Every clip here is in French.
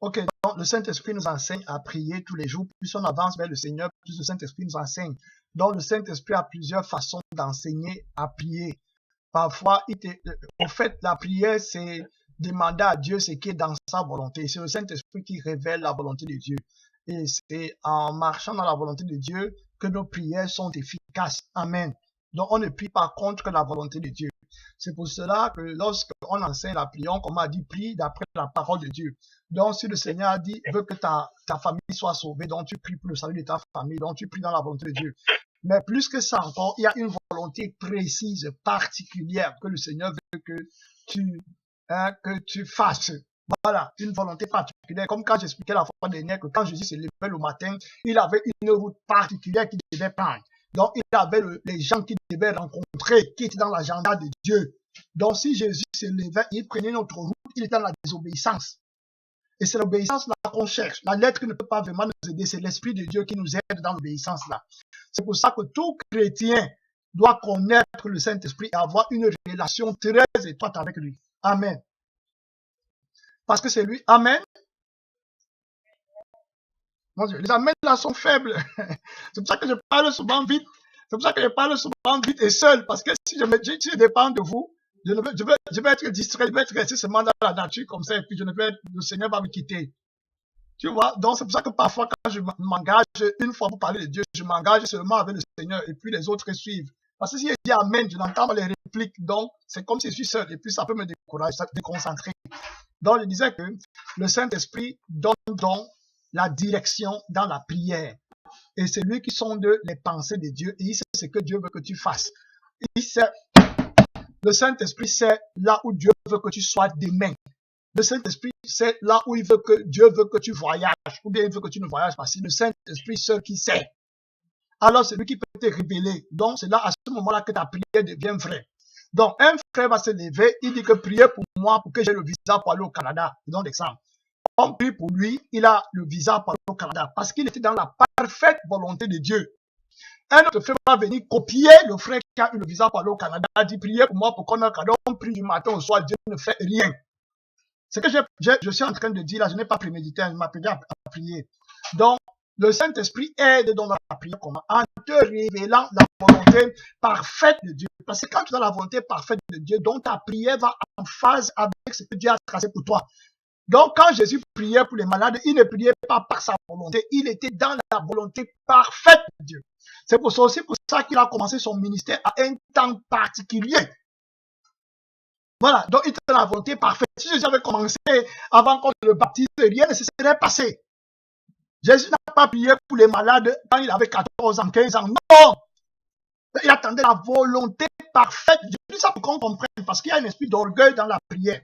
Ok, donc le Saint-Esprit nous enseigne à prier tous les jours. Plus on avance vers le Seigneur, plus le Saint-Esprit nous enseigne. Donc le Saint-Esprit a plusieurs façons d'enseigner à prier. Parfois, au fait, la prière, c'est demander à Dieu ce qui est dans sa volonté. C'est le Saint-Esprit qui révèle la volonté de Dieu. Et c'est en marchant dans la volonté de Dieu que nos prières sont efficaces. Amen. Donc, on ne prie pas contre la volonté de Dieu. C'est pour cela que lorsqu'on enseigne la prière, comme on a dit, prie d'après la parole de Dieu. Donc, si le Seigneur a dit, veut que ta famille soit sauvée, donc tu pries pour le salut de ta famille, donc tu pries dans la volonté de Dieu. Mais plus que ça encore, il y a une volonté précise, particulière, que le Seigneur veut que tu fasses. Voilà, une volonté particulière. Comme quand j'expliquais la fois dernière que quand Jésus se levait le matin, il avait une route particulière qu'il devait prendre. Donc, il avait les gens qu'il devait rencontrer, qui étaient dans l'agenda de Dieu. Donc, si Jésus se levait, il prenait notre route, il était dans la désobéissance. Et c'est l'obéissance là qu'on cherche. La lettre ne peut pas vraiment nous aider. C'est l'Esprit de Dieu qui nous aide dans l'obéissance là. C'est pour ça que tout chrétien doit connaître le Saint-Esprit et avoir une relation très étroite avec lui. Amen. Parce que c'est lui. Amen. Mon Dieu, les amens là sont faibles. C'est pour ça que je parle souvent vite. C'est pour ça que je parle souvent vite et seul. Parce que si je dépends de vous, je vais être distrait, je vais être resté seulement dans la nature comme ça, et puis le Seigneur va me quitter. Tu vois, donc c'est pour ça que parfois quand je m'engage, une fois pour parler de Dieu, je m'engage seulement avec le Seigneur et puis les autres suivent. Parce que si je dis Amen, je n'entends pas les répliques, donc c'est comme si je suis seul et puis ça peut me décourager, ça peut me déconcentrer. Donc je disais que le Saint-Esprit donne donc la direction dans la prière. Et c'est lui qui sonde les pensées de Dieu et il sait ce que Dieu veut que tu fasses. Le Saint-Esprit sait là où Dieu veut que tu sois demain. Le Saint-Esprit, c'est là où Dieu veut que tu voyages, ou bien il veut que tu ne voyages pas. C'est le Saint-Esprit seul qui sait. Alors, c'est lui qui peut te révéler. Donc, c'est là, à ce moment-là, que ta prière devient vraie. Donc, un frère va se lever, il dit que priez pour moi, pour que j'ai le visa pour aller au Canada. Donc, l'exemple. On prie pour lui, il a le visa pour aller au Canada, parce qu'il était dans la parfaite volonté de Dieu. Un autre frère va venir copier le frère qui a eu le visa pour aller au Canada, dit priez pour moi pour qu'on ait un Canada. On prie du matin au soir, Dieu ne fait rien. Ce que je suis en train de dire là, je n'ai pas prémédité, je m'appelais à prier. Donc, le Saint-Esprit aide dans la prière comment? En te révélant la volonté parfaite de Dieu. Parce que quand tu as la volonté parfaite de Dieu, donc ta prière va en phase avec ce que Dieu a tracé pour toi. Donc, quand Jésus priait pour les malades, il ne priait pas par sa volonté, il était dans la volonté parfaite de Dieu. C'est aussi pour ça qu'il a commencé son ministère à un temps particulier. Voilà, donc il était dans la volonté parfaite. Si Jésus avait commencé avant qu'on le baptise, rien ne se serait passé. Jésus n'a pas prié pour les malades quand il avait 14 ans, 15 ans. Non! Il attendait la volonté parfaite. Je dis ça pour qu'on comprenne, parce qu'il y a un esprit d'orgueil dans la prière.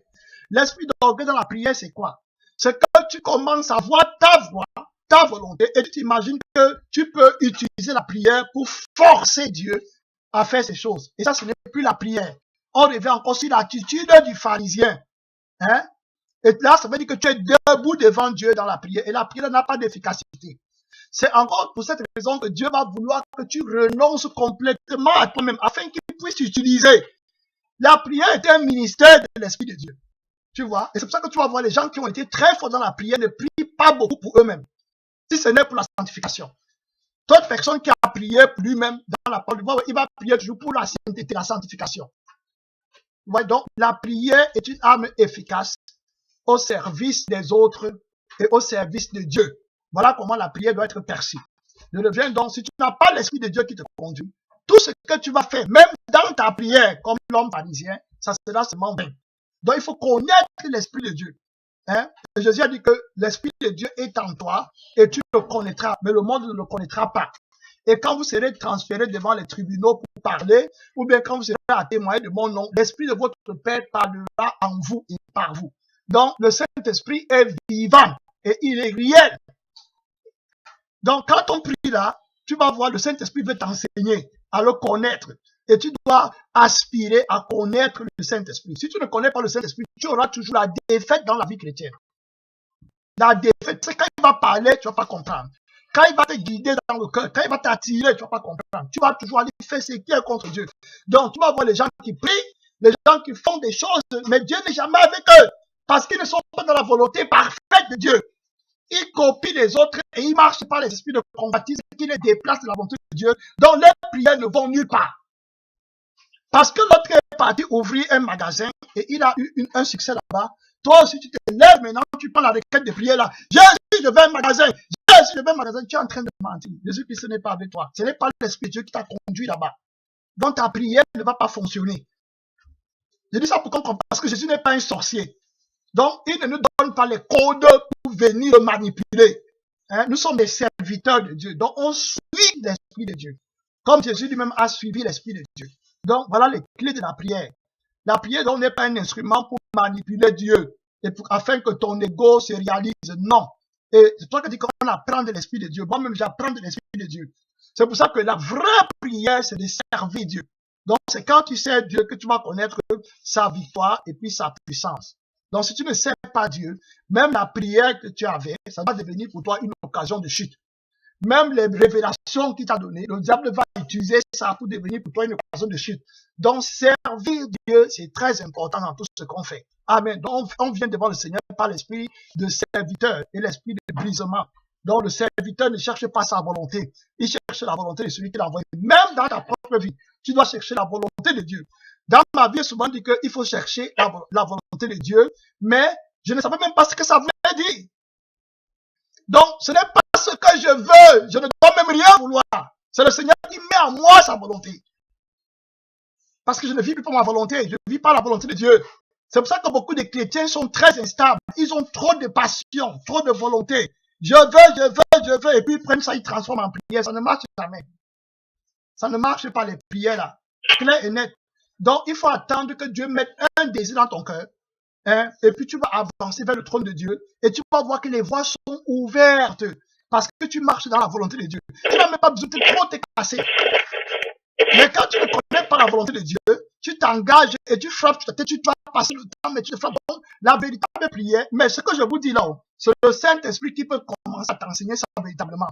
L'esprit d'orgueil dans la prière, c'est quoi? C'est que tu commences à voir ta volonté, et tu t'imagines que tu peux utiliser la prière pour forcer Dieu à faire ces choses. Et ça, ce n'est plus la prière. On revient encore sur l'attitude du pharisien. Hein? Et là, ça veut dire que tu es debout devant Dieu dans la prière. Et la prière n'a pas d'efficacité. C'est encore pour cette raison que Dieu va vouloir que tu renonces complètement à toi-même afin qu'il puisse t'utiliser. La prière est un ministère de l'Esprit de Dieu. Tu vois? Et c'est pour ça que tu vas voir les gens qui ont été très forts dans la prière ne prient pas beaucoup pour eux-mêmes. Si ce n'est pour la sanctification. Toute personne qui a prié pour lui-même dans la parole, il va prier toujours pour la sainteté, la sanctification. Ouais, donc, la prière est une arme efficace au service des autres et au service de Dieu. Voilà comment la prière doit être perçue. Je reviens donc, si tu n'as pas l'Esprit de Dieu qui te conduit, tout ce que tu vas faire, même dans ta prière, comme l'homme pharisien, ça sera seulement vain. Donc, il faut connaître l'Esprit de Dieu. Hein? Jésus a dit que l'Esprit de Dieu est en toi et tu le connaîtras, mais le monde ne le connaîtra pas. Et quand vous serez transféré devant les tribunaux pour parler, ou bien quand vous serez à témoigner de mon nom, l'Esprit de votre Père parlera en vous et par vous. Donc, le Saint-Esprit est vivant et il est réel. Donc, quand on prie là, tu vas voir, le Saint-Esprit veut t'enseigner à le connaître. Et tu dois aspirer à connaître le Saint-Esprit. Si tu ne connais pas le Saint-Esprit, tu auras toujours la défaite dans la vie chrétienne. La défaite, c'est quand il va parler, tu ne vas pas comprendre. Quand il va te guider dans le cœur, quand il va t'attirer, tu ne vas pas comprendre. Tu vas toujours aller faire ce qui est contre Dieu. Donc, tu vas voir les gens qui prient, les gens qui font des choses, mais Dieu n'est jamais avec eux. Parce qu'ils ne sont pas dans la volonté parfaite de Dieu. il copie les autres et il marche par les esprits de convoitise qui les déplacent de la volonté de Dieu, dont les prières ne vont nulle part. Parce que l'autre est parti ouvrir un magasin et il a eu un succès là-bas. Toi aussi, tu te lèves maintenant, tu prends la requête de prière là. Jésus, je veux un magasin. Jésus, je veux un magasin. Tu es en train de mentir. Jésus-Christ n'est pas avec toi. Ce n'est pas l'Esprit de Dieu qui t'a conduit là-bas. Donc ta prière ne va pas fonctionner. Je dis ça pour qu'on comprenne. Parce que Jésus n'est pas un sorcier. Donc, il ne nous donne pas les codes pour venir le manipuler. Hein? Nous sommes des serviteurs de Dieu. Donc, on suit l'Esprit de Dieu. Comme Jésus lui-même a suivi l'Esprit de Dieu. Donc, voilà les clés de la prière. La prière donc n'est pas un instrument pour manipuler Dieu et afin que ton ego se réalise. Non. Et c'est toi qui dis qu'on apprend de l'Esprit de Dieu. Moi-même, j'apprends de l'Esprit de Dieu. C'est pour ça que la vraie prière, c'est de servir Dieu. Donc, c'est quand tu sers Dieu que tu vas connaître sa victoire et puis sa puissance. Donc, si tu ne sers pas Dieu, même la prière que tu avais, ça va devenir pour toi une occasion de chute. Même les révélations qu'il t'a données, le diable va utiliser ça pour devenir pour toi une occasion de chute. Donc, servir Dieu, c'est très important dans tout ce qu'on fait. Amen. Donc, on vient devant le Seigneur par l'esprit de serviteur et l'esprit de brisement. Donc, le serviteur ne cherche pas sa volonté. Il cherche la volonté de celui qui l'a envoyé. Même dans ta propre vie, tu dois chercher la volonté de Dieu. Dans ma vie, souvent dit qu'il faut chercher la volonté de Dieu, mais je ne savais même pas ce que ça voulait dire. Donc, ce n'est pas ce que je veux. Je ne dois même rien vouloir. C'est le Seigneur qui met en moi sa volonté. Parce que je ne vis plus par ma volonté. Je vis par la volonté de Dieu. C'est pour ça que beaucoup de chrétiens sont très instables. Ils ont trop de passion, trop de volonté. Je veux. Et puis ils prennent ça, ils transforment en prière. Ça ne marche jamais. Ça ne marche pas les prières là. Clair et net. Donc, il faut attendre que Dieu mette un désir dans ton cœur. Hein, et puis tu vas avancer vers le trône de Dieu. Et tu vas voir que les voies sont ouvertes. Parce que tu marches dans la volonté de Dieu. Tu n'as même pas besoin de trop te casser. Mais quand tu ne connais pas la volonté de Dieu, tu t'engages et tu frappes, tu dois passer le temps, mais tu te frappes. Donc, la véritable prière, mais ce que je vous dis là, c'est le Saint-Esprit qui peut commencer à t'enseigner ça véritablement.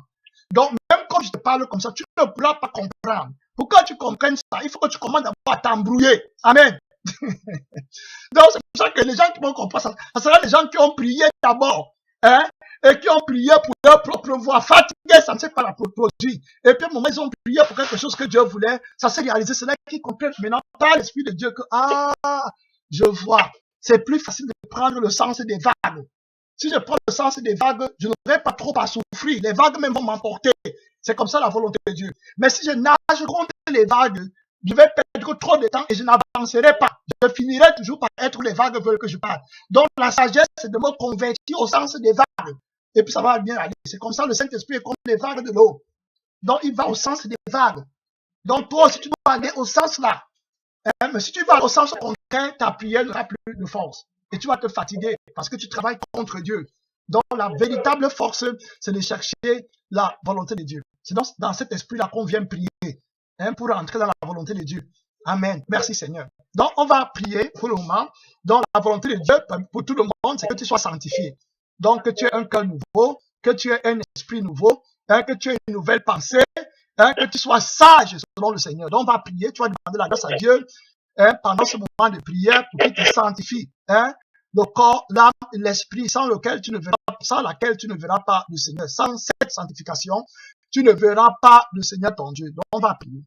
Donc, même quand je te parle comme ça, tu ne pourras pas comprendre. Pour que tu comprennes ça, il faut que tu commences d'abord à t'embrouiller. Amen. Donc, c'est pour ça que les gens qui vont comprendre ça, ce sera les gens qui ont prié d'abord. Hein? Et qui ont prié pour leur propre voix. Fatigués, ça ne s'est pas la produire. Et puis, au moment où ils ont prié pour quelque chose que Dieu voulait, ça s'est réalisé. C'est là qu'ils comprennent maintenant par l'Esprit de Dieu que, je vois. C'est plus facile de prendre le sens des vagues. Si je prends le sens des vagues, je n'aurai pas trop à souffrir. Les vagues même vont m'emporter. C'est comme ça la volonté de Dieu. Mais si je nage contre les vagues, je vais perdre trop de temps et je n'avancerai pas. Je finirai toujours par être où les vagues veulent que je parte. Donc, la sagesse, c'est de me convertir au sens des vagues. Et puis, ça va bien aller. C'est comme ça, le Saint-Esprit est comme les vagues de l'eau. Donc, il va au sens des vagues. Donc, toi aussi, tu dois aller au sens là. Mais si tu vas au sens contraire, ta prière n'aura plus de force. Et tu vas te fatiguer parce que tu travailles contre Dieu. Donc, la véritable force, c'est de chercher la volonté de Dieu. C'est dans cet esprit-là qu'on vient prier. Pour entrer dans la volonté de Dieu. Amen. Merci Seigneur. Donc, on va prier pour le moment. Donc, la volonté de Dieu pour tout le monde, c'est que tu sois sanctifié. Donc, que tu aies un cœur nouveau, que tu aies un esprit nouveau, que tu aies une nouvelle pensée, que tu sois sage selon le Seigneur. Donc, on va prier. Tu vas demander la grâce à Dieu pendant ce moment de prière pour qu'il te sanctifie. Le corps, l'âme et l'esprit sans laquelle tu ne verras pas le Seigneur. Sans cette sanctification, tu ne verras pas le Seigneur ton Dieu. Donc, on va prier.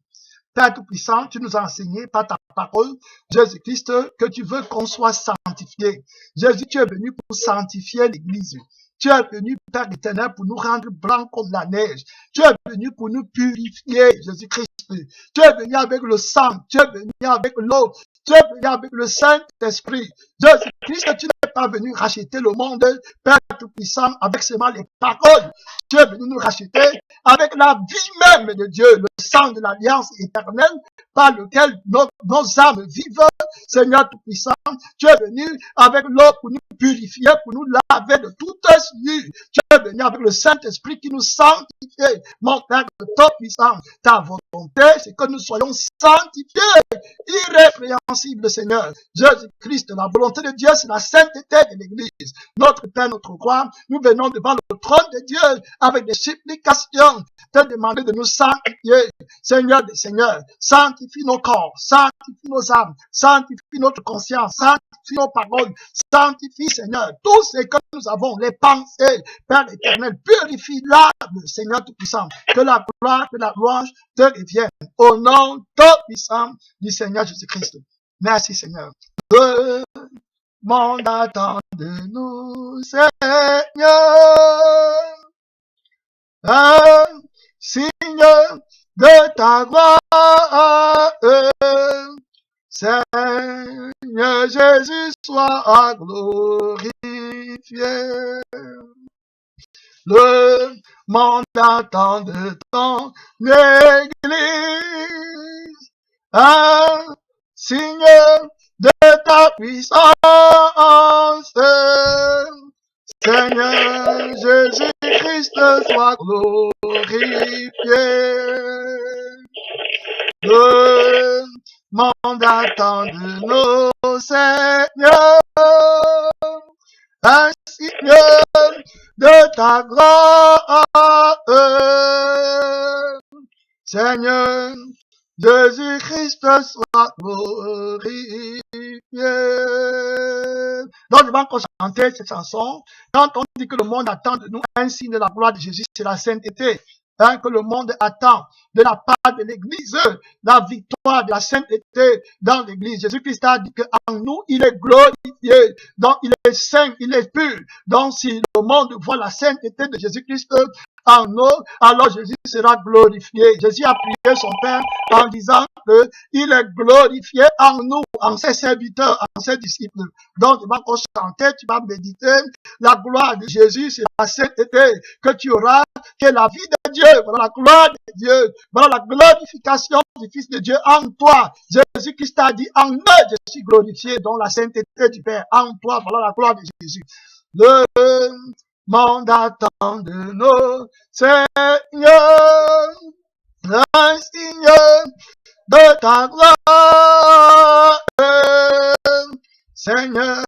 Père Tout-Puissant, tu nous as enseigné par ta parole, Jésus-Christ, que tu veux qu'on soit sanctifié. Jésus, tu es venu pour sanctifier l'Église. Tu es venu, Père éternel, pour nous rendre blancs comme la neige. Tu es venu pour nous purifier, Jésus-Christ. Tu es venu avec le sang. Tu es venu avec l'eau. Tu es venu avec le Saint-Esprit. Jésus-Christ, tu n'es pas venu racheter le monde, Père Tout-Puissant, avec seulement les paroles. Tu es venu nous racheter avec la vie même de Dieu, le sang de l'alliance éternelle par lequel nos âmes vivent. Seigneur Tout-Puissant, tu es venu avec l'eau pour nous purifier, pour nous laver de toute souillure. Tu es venu avec le Saint-Esprit qui nous sanctifie. Mon Père Tout-Puissant, ta volonté, c'est que nous soyons sanctifiés, irrépréhensibles, Seigneur. Jésus-Christ, la volonté de Dieu, c'est la sainteté de l'Église. Notre Père, notre roi, nous venons devant le trône de Dieu avec des supplications, te demander de nous sanctifier. Seigneur des Seigneurs, sanctifie nos corps, sanctifie nos âmes, sanctifie sanctifie notre conscience, sanctifie nos paroles, sanctifie, Seigneur, tout ce que nous avons, les pensées, Père éternel, purifie-la, Seigneur Tout-Puissant, que la gloire, que la louange te revienne, au nom tout-puissant du Seigneur Jésus-Christ. Merci, Seigneur. Le monde attend de nous, Seigneur, un signe de ta gloire. Seigneur Jésus, sois glorifié. Le monde attend de ton Église un signe de ta puissance. Seigneur Jésus-Christ, sois glorifié. Le monde attend de nos Seigneurs un signe de ta gloire. Seigneur Jésus-Christ, soit glorifié. Donc, nous allons chanter cette chanson. Quand on dit que le monde attend de nous un signe de la gloire de Jésus, c'est la sainteté. Hein, que le monde attend de la part de l'Église, la victoire de la sainteté dans l'Église. Jésus-Christ a dit qu'en nous, il est glorifié, donc il est saint, il est pur. Donc si le monde voit la sainteté de Jésus-Christ en nous, alors Jésus sera glorifié. Jésus a prié son Père en disant qu'il est glorifié en nous, en ses serviteurs, en ses disciples. Donc tu vas chanter, tu vas méditer la gloire de Jésus, c'est la sainteté que tu auras, qui est la vie de Dieu. Voilà la gloire de Dieu. Voilà la glorification du Fils de Dieu en toi. Jésus-Christ a dit, en eux, je suis glorifié, dans la sainteté du Père. En toi, voilà la gloire de Jésus. Le monde attend de nos Seigneurs un signe de ta gloire. Seigneur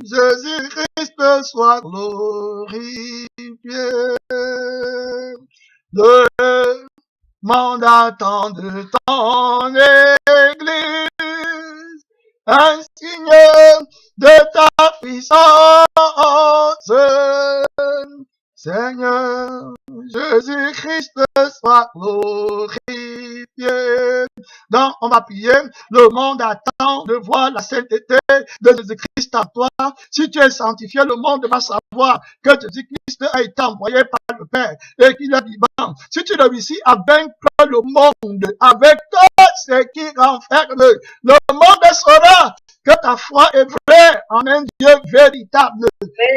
Jésus-Christ, sois glorifié. Le monde attend de ton Église un signe de ta puissance. Seigneur Jésus-Christ, sois glorifié. Donc, on va prier. Le monde attend de voir la sainteté de Jésus-Christ en toi. Si tu es sanctifié, le monde va savoir que Jésus-Christ a été envoyé par le Père et qu'il est vivant. Si tu réussis à vaincre le monde avec tout ce qui renferme, le monde saura que ta foi est vraie en un Dieu véritable.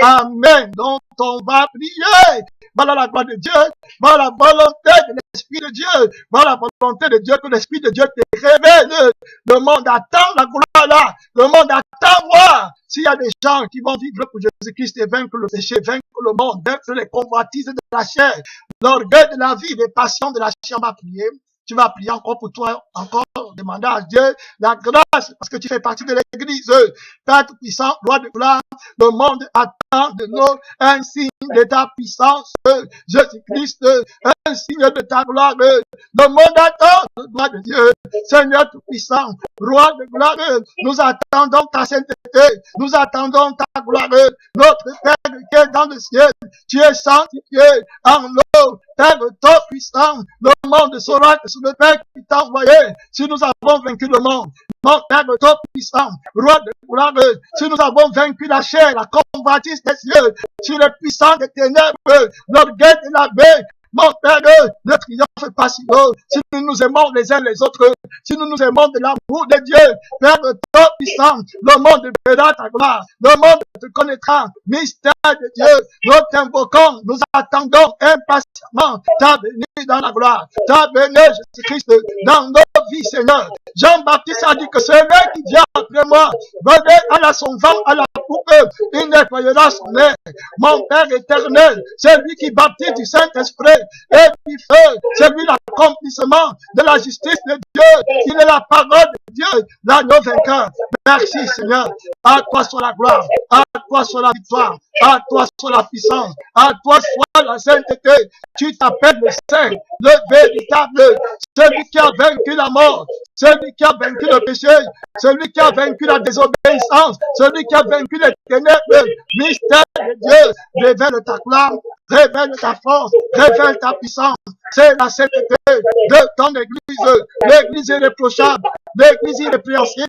Amen. Donc, on va prier. Voilà la gloire de Dieu. Voilà la volonté de l'Esprit de Dieu. Voilà la volonté de Dieu, que l'Esprit de Dieu te révèle. Le monde attend la gloire là. Le monde attend voir s'il y a des gens qui vont vivre pour Jésus-Christ et vaincre le péché, vaincre le monde, vaincre les convoitises de la chair, l'orgueil de la vie, les passions de la chair. On va prier. Tu vas prier encore pour toi, encore demander à Dieu la grâce, parce que tu fais partie de l'Église. Père Tout-Puissant, Roi de gloire, le monde attend de nous un signe de ta puissance, Jésus-Christ, un signe de ta gloire. Le monde attend le gloire de Dieu. Seigneur Tout-Puissant, Roi de gloire, nous attendons ta sainteté, nous attendons ta gloire. Notre Père qui est dans le ciel, tu es sanctifié en nous. Père Tout-Puissant, le monde saura que c'est le Père qui t'a envoyé. Si nous avons vaincu le monde, mon Père Tout-Puissant, Roi de gloire, si nous avons vaincu la chair, la convoitise des cieux, sur les puissants des ténèbres, l'orgueil de la baie, mon Père, ne triomphe pas si haut. Si nous nous aimons les uns les autres, si nous nous aimons de l'amour de Dieu, Père Tout-Puissant, le monde verra ta gloire, le monde te connaîtra, mystère de Dieu, nous t'invoquons, nous attendons impatiemment ta venue dans la gloire, ta venue, Jésus-Christ, dans nos vies, Seigneur. Jean-Baptiste a dit que celui qui vient après moi, venez à son vent, à la coupe, il nettoyera son nez. Mon Père éternel, c'est lui qui baptise du Saint-Esprit et du feu, c'est lui l'accomplissement de la justice de Dieu, il est la parole de Dieu, l'agneau vainqueur. Merci Seigneur, à toi soit la gloire, à toi soit la victoire, à toi soit la puissance, à toi soit la sainteté. Tu t'appelles le Saint, le véritable, celui qui a vaincu la mort, celui qui a vaincu le péché, celui qui a vaincu vaincu la désobéissance, celui qui a vaincu les ténèbres. Mystère de Dieu, révèle ta gloire, révèle ta force, révèle ta puissance. C'est la sainteté de ton Église, l'Église irréprochable, l'Église irrépréhensible,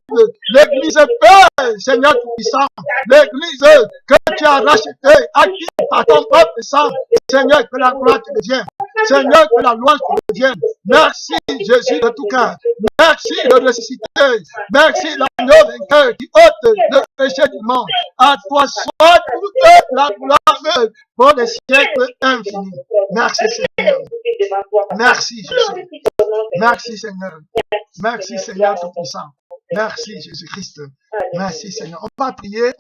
l'Église pure, Seigneur tout-puissant, l'Église que tu as rachetée, acquis par ton propre sang. Seigneur, que la gloire te revienne. Seigneur, que la louange te revienne. Merci, Jésus de tout cœur. Merci de ressusciter. Merci, l'agneau vainqueur qui ôte le péché du monde. À toi soit toute la gloire pour les siècles infinis. Merci, Seigneur. Merci, Jésus. Merci, Seigneur. Merci, Seigneur tout-puissant. Merci, Jésus-Christ. Merci, Seigneur. On va prier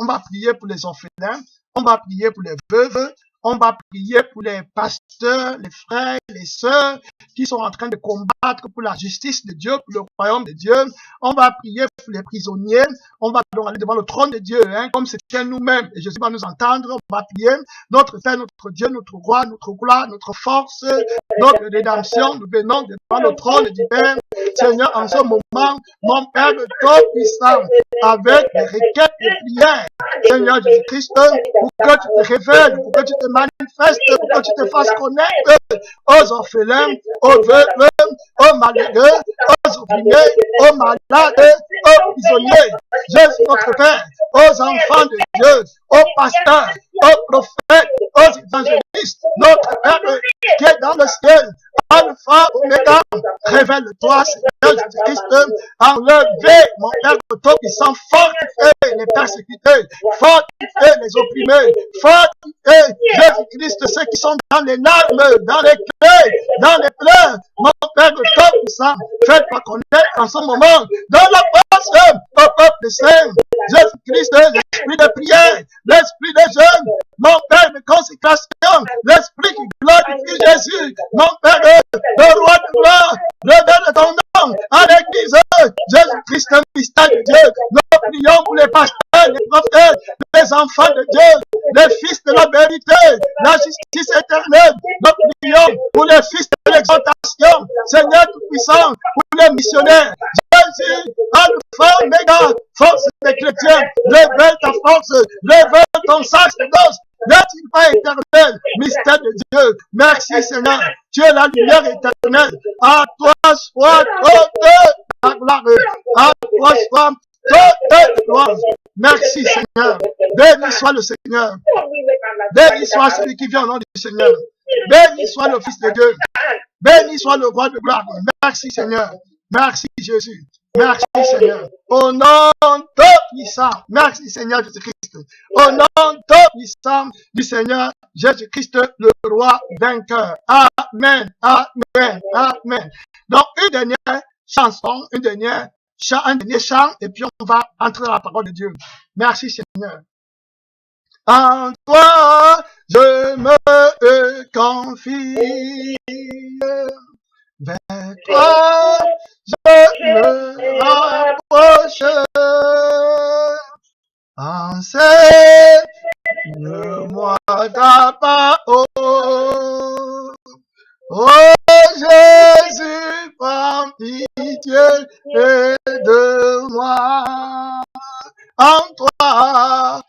pour les orphelins. On va prier pour les veuves. On va prier pour les pasteurs, les frères, les sœurs qui sont en train de combattre pour la justice de Dieu, pour le royaume de Dieu. On va prier pour les prisonniers. On va donc aller devant le trône de Dieu, comme c'était nous-mêmes. Et Jésus va nous entendre. On va prier. Notre Père, notre Dieu, notre roi, notre gloire, notre force, notre rédemption. Nous venons devant le trône du Père. Seigneur, en ce moment, mon Père de tout puissant, avec des requêtes et prières, Seigneur Jésus-Christ, pour que tu te révèles, pour que tu te manifestes, pour que tu te fasses connaître aux orphelins, aux veuves, aux malheureux, aux opprimés, aux malades, aux prisonniers. Jésus notre Père, aux enfants de Dieu, aux pasteurs, aux prophètes, aux évangélistes, notre Père qui est dans le ciel, Alpha, Oméga, révèle-toi, Seigneur Jésus-Christ, enlevez, mon Père de tout puissant, fortifiez les persécutés, fortifiez les opprimés, fortifiez Jésus-Christ, ceux qui sont dans les larmes, dans les cris, dans les pleurs, mon Père de tout puissant, faites-moi connaître en ce moment, dans la force au peuple saint, Jésus-Christ, l'esprit de prière, l'esprit de jeûne, mon Père de consécration, l'esprit qui glorifie Jésus, mon Père, le roi de gloire, révèle ton nom à l'église, Jésus-Christ, le mystère de Dieu. Nous prions pour les pasteurs, les prophètes, les enfants de Dieu, les fils de la vérité, la justice éternelle. Nous prions pour les fils de l'exaltation, Seigneur tout-puissant, pour les missionnaires. Jésus, Alpha, Oméga, force des chrétiens, révèle ta force, révèle ton sacerdoce. N'est-il pas éternel, mystère de Dieu? Merci Seigneur, tu es la lumière éternelle. À toi soit toute la gloire, à toi soit toute la gloire. Merci Seigneur, béni soit le Seigneur, béni soit celui qui vient au nom du Seigneur, béni soit le Fils de Dieu, béni soit le roi de gloire. Merci Seigneur, merci Jésus. Merci Seigneur. Au nom tout puissant. Merci Seigneur Jésus-Christ. Au nom tout puissant du Seigneur Jésus-Christ, le roi vainqueur. Amen. Amen. Amen. Donc, une dernière chanson, un dernier chant, et puis on va entrer dans la parole de Dieu. Merci Seigneur. En toi, je me confie. Vers toi, je me rapproche. Enseigne-moi ta parole. Oh Jésus, prends pitié de moi. En toi,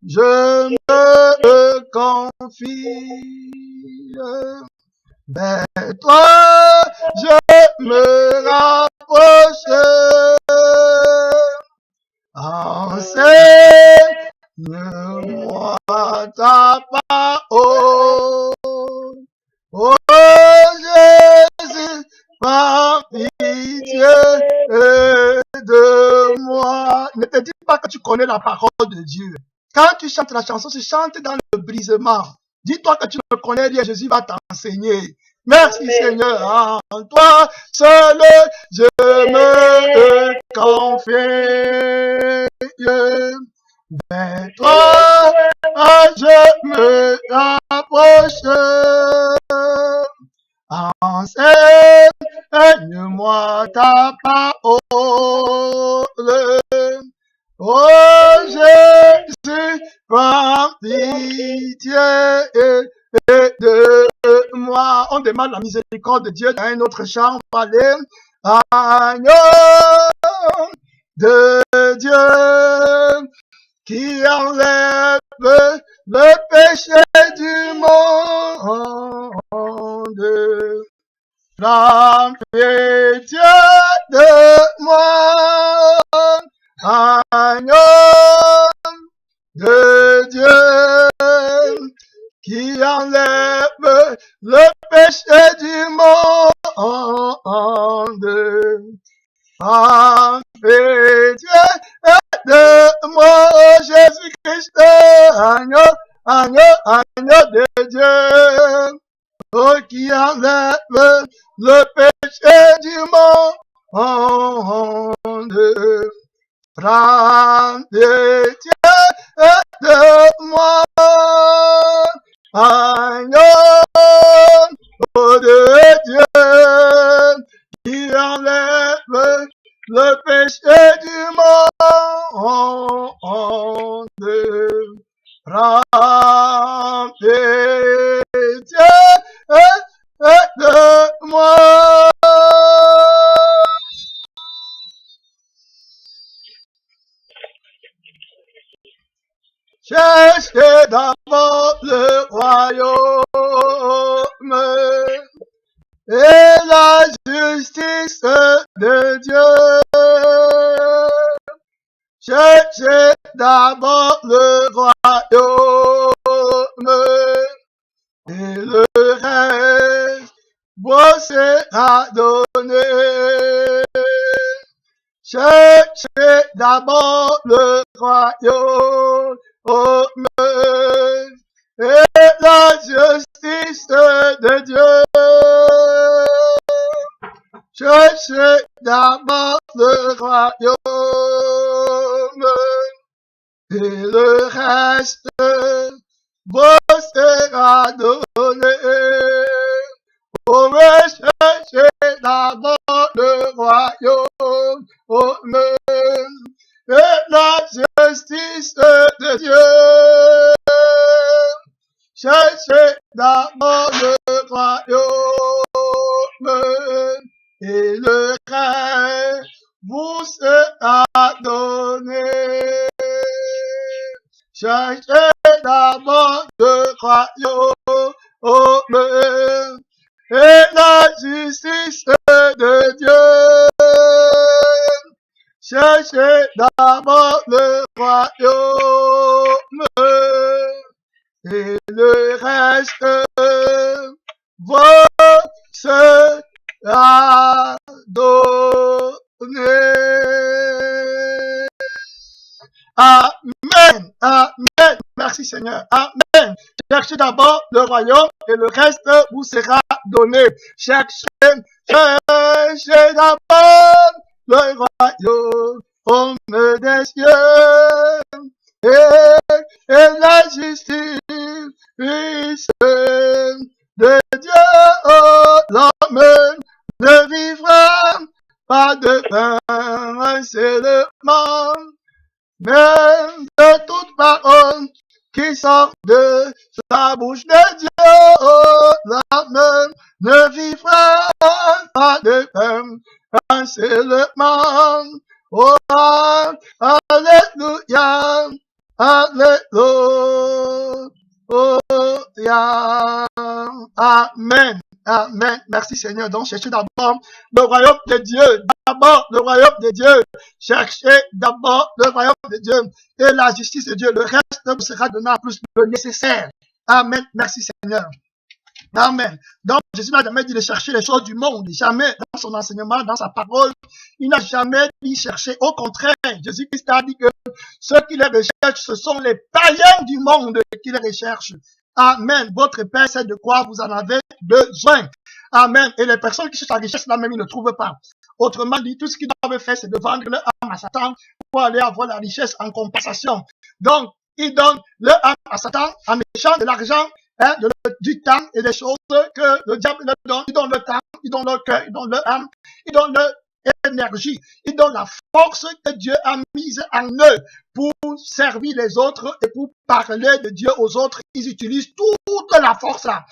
je me confie. Vers toi, je me rapproche. Enseigne-moi ta parole. Oh Jésus, prends pitié de moi. Ne te dis pas que tu connais la parole de Dieu. Quand tu chantes la chanson, tu chantes dans le brisement. Dis-toi que tu ne connais rien, Jésus va t'enseigner. Merci Seigneur, en toi seul je me confie. Vers toi je me rapproche. Enseigne-moi ta parole. Oh Jésus, prends pitié de moi. On demande la miséricorde de Dieu dans un autre chant. On va aller. Agneau de Dieu qui enlève le péché du monde. Flamme pitié de moi, agneau de Dieu qui enlève le péché du monde. Flamme pitié de moi, Jésus-Christ, agneau de Dieu. Oh, qui enlève le péché du monde. Prends pitié de moi, agneau de Dieu, qui enlève le péché du monde. Prends pitié de moi. Cherchez d'abord le royaume et la justice de Dieu. Cherchez d'abord le royaume et le reste vous sera donné. Cherchez d'abord le royaume et la justice de Dieu. Cherchez d'abord le royaume et le reste vous sera donné. Cherchez d'abord le royaume et la justice de Dieu. Cherchez d'abord le royaume et le reste vous sera donné. Cherchez d'abord le royaume et la justice de Dieu. Cherchez d'abord le royaume et le reste vous sera donné. Amen, amen, merci Seigneur, amen. Cherchez d'abord le royaume et le reste vous sera donné. Cherchez d'abord le royaume des cieux et la justice de Dieu. L'homme ne vivra pas de pain seulement, mais de toute parole qui sort de la bouche de Dieu. L'homme ne vivra pas de pain seulement. Oh, alléluia, alléluia, amen. Amen. Merci Seigneur. Donc, cherchez d'abord le royaume de Dieu. D'abord le royaume de Dieu. Cherchez d'abord le royaume de Dieu et la justice de Dieu. Le reste vous sera donné en plus le nécessaire. Amen. Merci Seigneur. Amen. Donc, Jésus n'a jamais dit de chercher les choses du monde. Jamais dans son enseignement, dans sa parole, il n'a jamais dit chercher. Au contraire, Jésus-Christ a dit que ceux qui les recherchent, ce sont les païens du monde qui les recherchent. Amen. Votre Père sait de quoi vous en avez besoin. Amen. Et les personnes qui cherchent la richesse là même, ils ne trouvent pas. Autrement dit, tout ce qu'ils doivent faire, c'est de vendre leur âme à Satan pour aller avoir la richesse en compensation. Donc, ils donnent leur âme à Satan en échange de l'argent, du temps et des choses que le diable leur donne. Ils donnent leur temps, ils donnent leur cœur, ils donnent leur âme, ils donnent leur énergie, ils donnent la force que Dieu a mise en eux pour servir les autres et pour parler de Dieu aux autres. Ils utilisent toute la force là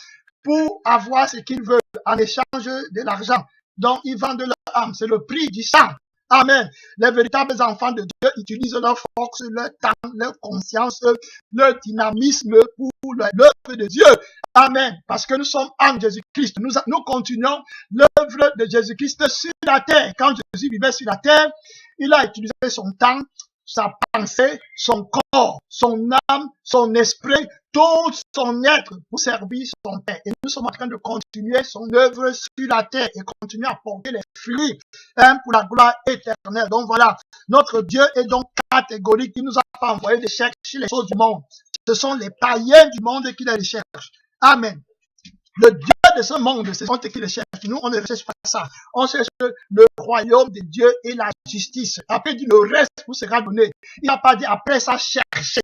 pour avoir ce qu'ils veulent en échange de l'argent. Donc, ils vendent leur âme. C'est le prix du sang. Amen. Les véritables enfants de Dieu utilisent leur force, leur temps, leur conscience, leur dynamisme pour l'œuvre de Dieu. Amen. Parce que nous sommes en Jésus-Christ. Nous continuons l'œuvre de Jésus-Christ sur la terre. Quand Jésus vivait sur la terre, il a utilisé son temps, sa pensée, son corps, son âme, son esprit, tout son être pour servir son Père. Et nous sommes en train de continuer son œuvre sur la terre et continuer à porter les fruits pour la gloire éternelle. Donc voilà, notre Dieu est donc catégorique. Il nous a pas envoyé de chercher les choses du monde. Ce sont les païens du monde qui les cherchent. Amen. Le Dieu de ce monde, c'est celui qui le cherche. Nous, on ne cherche pas ça. On cherche le royaume de Dieu et la justice. Après, il dit, le reste vous sera donné. Il n'a pas dit, après ça, chercher.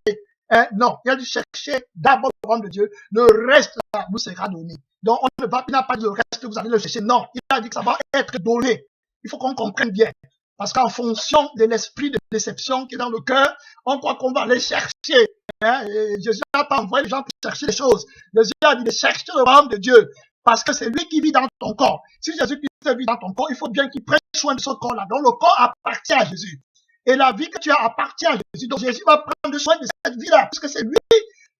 Non, il a dit, chercher d'abord le royaume de Dieu. Le reste vous sera donné. Donc, il n'a pas dit le reste, vous allez le chercher. Non, il a dit que ça va être donné. Il faut qu'on comprenne bien. Parce qu'en fonction de l'esprit de déception qui est dans le cœur, on croit qu'on va aller chercher. Et Jésus n'a pas envoyé les gens pour chercher les choses. Jésus a dit de chercher le royaume de Dieu. Parce que c'est lui qui vit dans ton corps. Si Jésus-Christ vit dans ton corps, il faut bien qu'il prenne soin de ce corps-là. Donc le corps appartient à Jésus. Et la vie que tu as appartient à Jésus. Donc Jésus va prendre soin de cette vie-là. Parce que c'est lui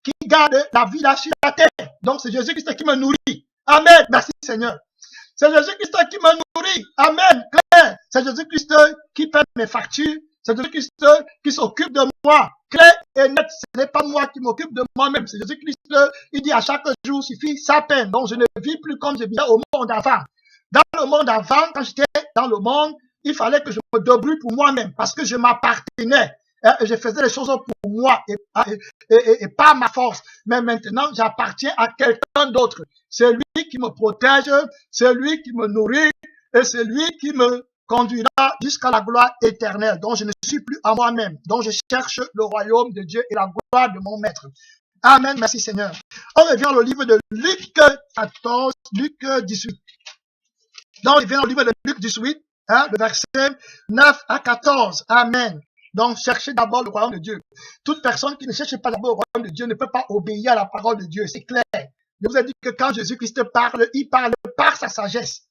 qui garde la vie là sur la terre. Donc c'est Jésus-Christ qui me nourrit. Amen. Merci Seigneur. C'est Jésus-Christ qui me nourrit. Amen. Claire. C'est Jésus-Christ qui paie mes factures. C'est Jésus-Christ qui s'occupe de moi. Clair et net. Ce n'est pas moi qui m'occupe de moi-même. C'est Jésus-Christ. Il dit à chaque jour suffit sa peine. Donc je ne vis plus comme je vivais au monde avant. Dans le monde avant, quand j'étais dans le monde, il fallait que je me débrouille pour moi-même parce que je m'appartenais. Je faisais les choses pour moi et pas ma force. Mais maintenant, j'appartiens à quelqu'un d'autre. C'est lui qui me protège, c'est lui qui me nourrit et c'est lui qui me conduira jusqu'à la gloire éternelle. Donc, je ne suis plus à moi-même. Donc, je cherche le royaume de Dieu et la gloire de mon Maître. Amen. Merci Seigneur. On revient au livre de Luc 14, Luc 18. Donc, on revient au livre de Luc 18, le verset 9 à 14. Amen. Donc, cherchez d'abord le royaume de Dieu. Toute personne qui ne cherche pas d'abord le royaume de Dieu ne peut pas obéir à la parole de Dieu. C'est clair. Je vous ai dit que quand Jésus-Christ parle, il parle par sa sagesse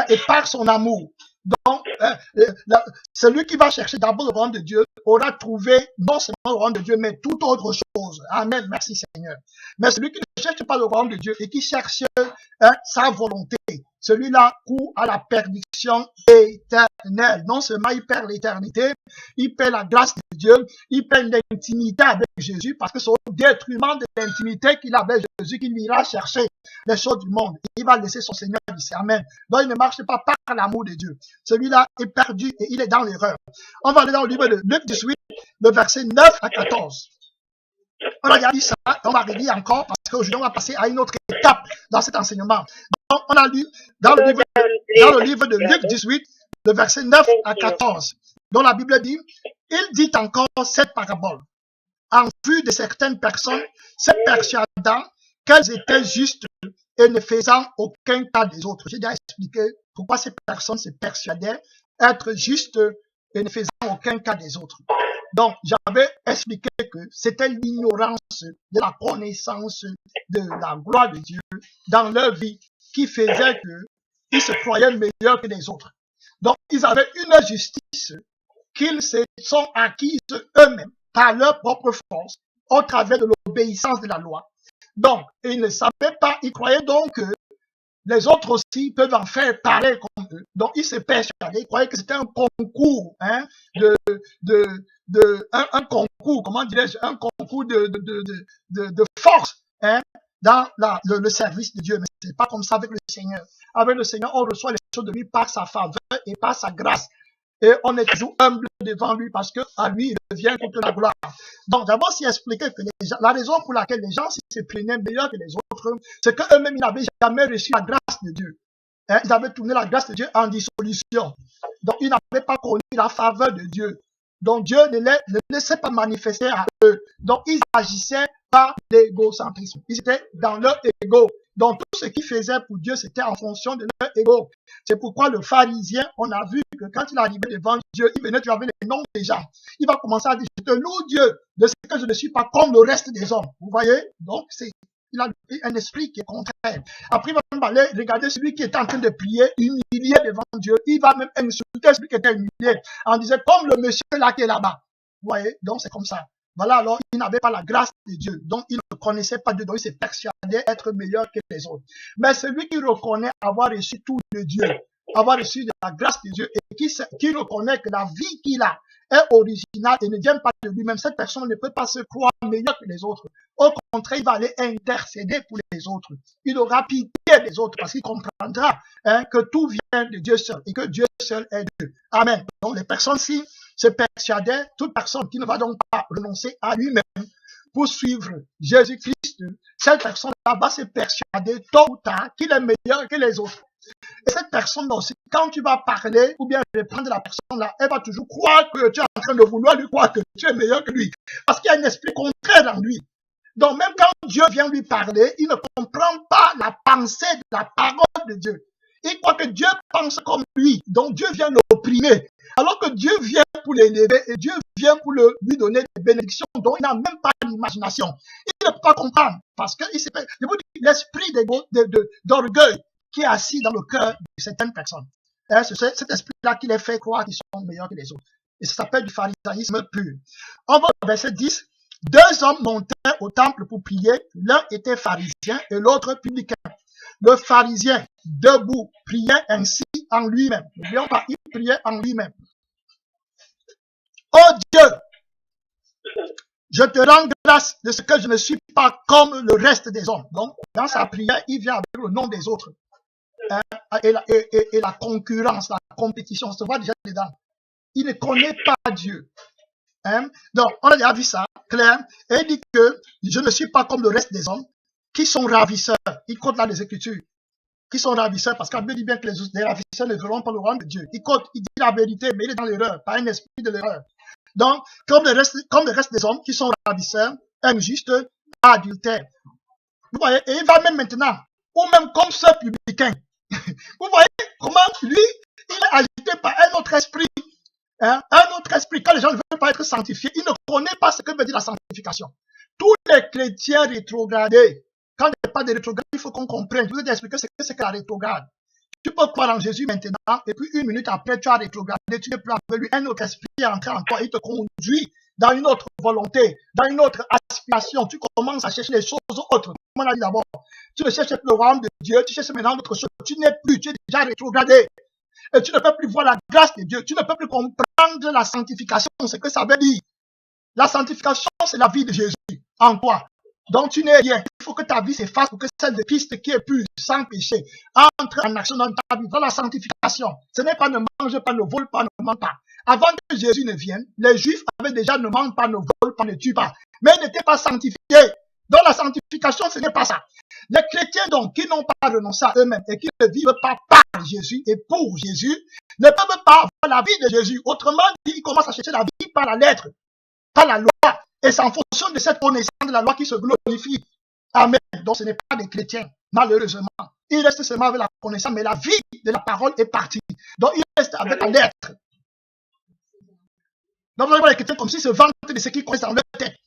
et par son amour. Donc, celui qui va chercher d'abord le royaume de Dieu aura trouvé non seulement le royaume de Dieu, mais toute autre chose. Amen. Merci Seigneur. Mais celui qui ne cherche pas le royaume de Dieu et qui cherche sa volonté, celui-là court à la perdition éternelle. Non seulement il perd l'éternité, il perd la grâce de Dieu, il perd l'intimité avec Jésus, parce que c'est au détriment de l'intimité qu'il a avec Jésus qu'il ira chercher les choses du monde. Il va laisser son Seigneur ici. Amen. Donc il ne marche pas par l'amour de Dieu. Celui-là est perdu et il est dans l'erreur. On va aller dans le livre de Luc 18, le verset 9 à 14. On a dit ça, on va relire encore parce qu'aujourd'hui on va passer à une autre étape dans cet enseignement. Donc, on a lu dans le livre de Luc 18, le verset 9 à 14, dont la Bible dit, il dit encore cette parabole. En vue de certaines personnes, se persuadant qu'elles étaient justes et ne faisant aucun cas des autres. J'ai déjà expliqué pourquoi ces personnes se persuadaient être justes et ne faisant aucun cas des autres. Donc, j'avais expliqué que c'était l'ignorance de la connaissance de la gloire de Dieu dans leur vie qui faisait qu'ils se croyaient meilleurs que les autres. Donc, ils avaient une justice qu'ils se sont acquises eux-mêmes par leur propre force au travers de l'obéissance de la loi. Donc, ils ne savaient pas, ils croyaient donc que les autres aussi peuvent en faire pareil comme eux. Donc, ils se persuadaient, ils croyaient que c'était un concours, un concours, comment dirais-je, un concours de force, dans le service de Dieu. Mais c'est pas comme ça avec le Seigneur. Avec le Seigneur, on reçoit les choses de lui par sa faveur et par sa grâce. Et on est toujours humble devant lui parce que à lui, il revient toute la gloire. Donc, d'abord, s'il expliquait que la raison pour laquelle les gens se prenaient meilleurs que les autres, c'est qu'eux-mêmes, ils n'avaient jamais reçu la grâce de Dieu. Ils avaient tourné la grâce de Dieu en dissolution. Donc, ils n'avaient pas connu la faveur de Dieu. Donc, Dieu ne les laissait pas manifester à eux. Donc, ils agissaient par l'égocentrisme. Ils étaient dans leur ego. Donc, tout ce qu'ils faisaient pour Dieu, c'était en fonction de leur ego. C'est pourquoi le pharisien, on a vu que quand il arrivait devant Dieu, il venait, tu avais les noms des gens. Il va commencer à dire, je te loue Dieu de ce que je ne suis pas comme le reste des hommes. Vous voyez? Donc, c'est Il a un esprit qui est contraire. Après, il va même aller regarder celui qui est en train de prier, humilié devant Dieu. Il va même insulter celui qui était humilié en disant, comme le monsieur là qui est là-bas. Vous voyez, donc c'est comme ça. Voilà, alors il n'avait pas la grâce de Dieu. Donc il ne connaissait pas Dieu, donc il s'est persuadé être meilleur que les autres. Mais celui qui reconnaît avoir reçu tout de Dieu, avoir reçu de la grâce de Dieu, et qui reconnaît que la vie qu'il a est originale et ne vient pas de lui-même, cette personne ne peut pas se croire meilleure que les autres. Au contraire, il va aller intercéder pour les autres. Il aura pitié des autres parce qu'il comprendra que tout vient de Dieu seul et que Dieu seul est Dieu. Amen. Donc les personnes-ci se persuadaient, toute personne qui ne va donc pas renoncer à lui-même pour suivre Jésus-Christ, cette personne-là va se persuader tôt ou tard qu'il est meilleur que les autres. Et cette personne-là aussi, quand tu vas parler ou bien reprendre la personne-là, elle va toujours croire que tu es en train de vouloir lui croire que tu es meilleur que lui. Parce qu'il y a un esprit contraire en lui. Donc même quand Dieu vient lui parler, il ne comprend pas la pensée de la parole de Dieu. Il croit que Dieu pense comme lui. Donc Dieu vient l'opprimer. Alors que Dieu vient pour l'élever et Dieu vient pour lui donner des bénédictions dont il n'a même pas l'imagination. Il ne peut pas comprendre. Parce que je vous dis, l'esprit d'orgueil qui est assis dans le cœur de certaines personnes. C'est cet esprit-là qui les fait croire qu'ils sont meilleurs que les autres. Et ça s'appelle du pharisaïsme pur. On va au verset 10. 2 hommes montaient au temple pour prier. L'un était pharisien et l'autre publicain. Le pharisien, debout, priait ainsi en lui-même. N'oublions pas, il priait en lui-même. Oh Dieu, je te rends grâce de ce que je ne suis pas comme le reste des hommes. Donc, dans sa prière, il vient avec le nom des autres. Et la concurrence, la compétition, on se voit déjà dedans. Il ne connaît pas Dieu. Donc, on a déjà vu ça, clair. Et il dit que je ne suis pas comme le reste des hommes qui sont ravisseurs. Il compte là les Écritures. Qui sont ravisseurs, parce qu'elle dit bien que les ravisseurs ne verront pas le royaume de Dieu. Il dit la vérité, mais il est dans l'erreur, par un esprit de l'erreur. Donc, comme le reste des hommes qui sont ravisseurs, injustes, adultères. Vous voyez, et il va même maintenant, ou même comme ce publicain. Vous voyez comment lui, il est agité par un autre esprit. Un autre esprit. Quand les gens ne veulent pas être sanctifiés, ils ne connaissent pas ce que veut dire la sanctification. Tous les chrétiens rétrogradés, quand il n'y a pas de rétrograde, il faut qu'on comprenne. Je vous ai expliqué ce que c'est que la rétrograde. Tu peux croire en Jésus maintenant, et puis 1 minute après, tu as rétrogradé, tu n'es plus avec lui. Un autre esprit est entré en toi, il te conduit dans une autre volonté, dans une autre aspiration. Tu commences à chercher les choses autres. Comme on a dit d'abord, tu ne cherches plus le royaume de Dieu, tu cherches maintenant autre chose. Tu n'es plus, tu es déjà rétrogradé. Et tu ne peux plus voir la grâce de Dieu. Tu ne peux plus comprendre la sanctification, ce que ça veut dire. La sanctification, c'est la vie de Jésus en toi. Donc tu n'es rien. Il faut que ta vie s'efface pour que celle de Christ qui est pure, sans péché, entre en action dans ta vie, dans la sanctification. Ce n'est pas ne mange pas, ne vole pas, ne ment pas. Avant que Jésus ne vienne, les Juifs avaient déjà ne mentent pas, ne volent pas, ne tuent pas. Mais ils n'étaient pas sanctifiés. Dans la sanctification, ce n'est pas ça. Les chrétiens donc qui n'ont pas renoncé à eux-mêmes et qui ne vivent pas par Jésus et pour Jésus, ne peuvent pas avoir la vie de Jésus. Autrement dit, ils commencent à chercher la vie par la lettre, par la loi. Et c'est en fonction de cette connaissance de la loi qui se glorifie. Amen. Donc ce n'est pas des chrétiens, malheureusement. Ils restent seulement avec la connaissance, mais la vie de la parole est partie. Donc ils restent avec la lettre. Donc vous allez voir les chrétiens comme s'ils se vantent de ce qu'ils connaissent dans leur tête.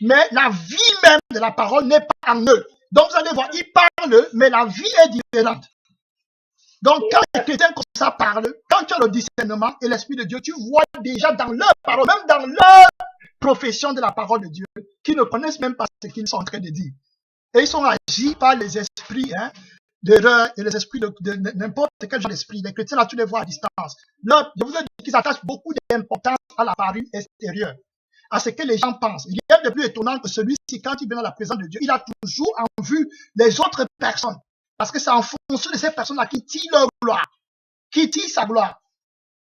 Mais la vie même de la parole n'est pas en eux. Donc vous allez voir, ils parlent, mais la vie est différente. Donc quand les chrétiens comme ça parlent, quand tu as le discernement et l'Esprit de Dieu, tu vois déjà dans leur parole, même dans leur profession de la parole de Dieu, qu'ils ne connaissent même pas ce qu'ils sont en train de dire. Et ils sont agis par les esprits d'erreur et les esprits de n'importe quel genre d'esprit. Les chrétiens, là, tu les vois à distance. Là, je vous ai dit qu'ils attachent beaucoup d'importance à la parure extérieure, à ce que les gens pensent. Il y a de plus étonnant que celui-ci, quand il vient dans la présence de Dieu, il a toujours en vue les autres personnes. Parce que c'est en fonction de ces personnes-là qui tirent leur gloire, qui tirent sa gloire.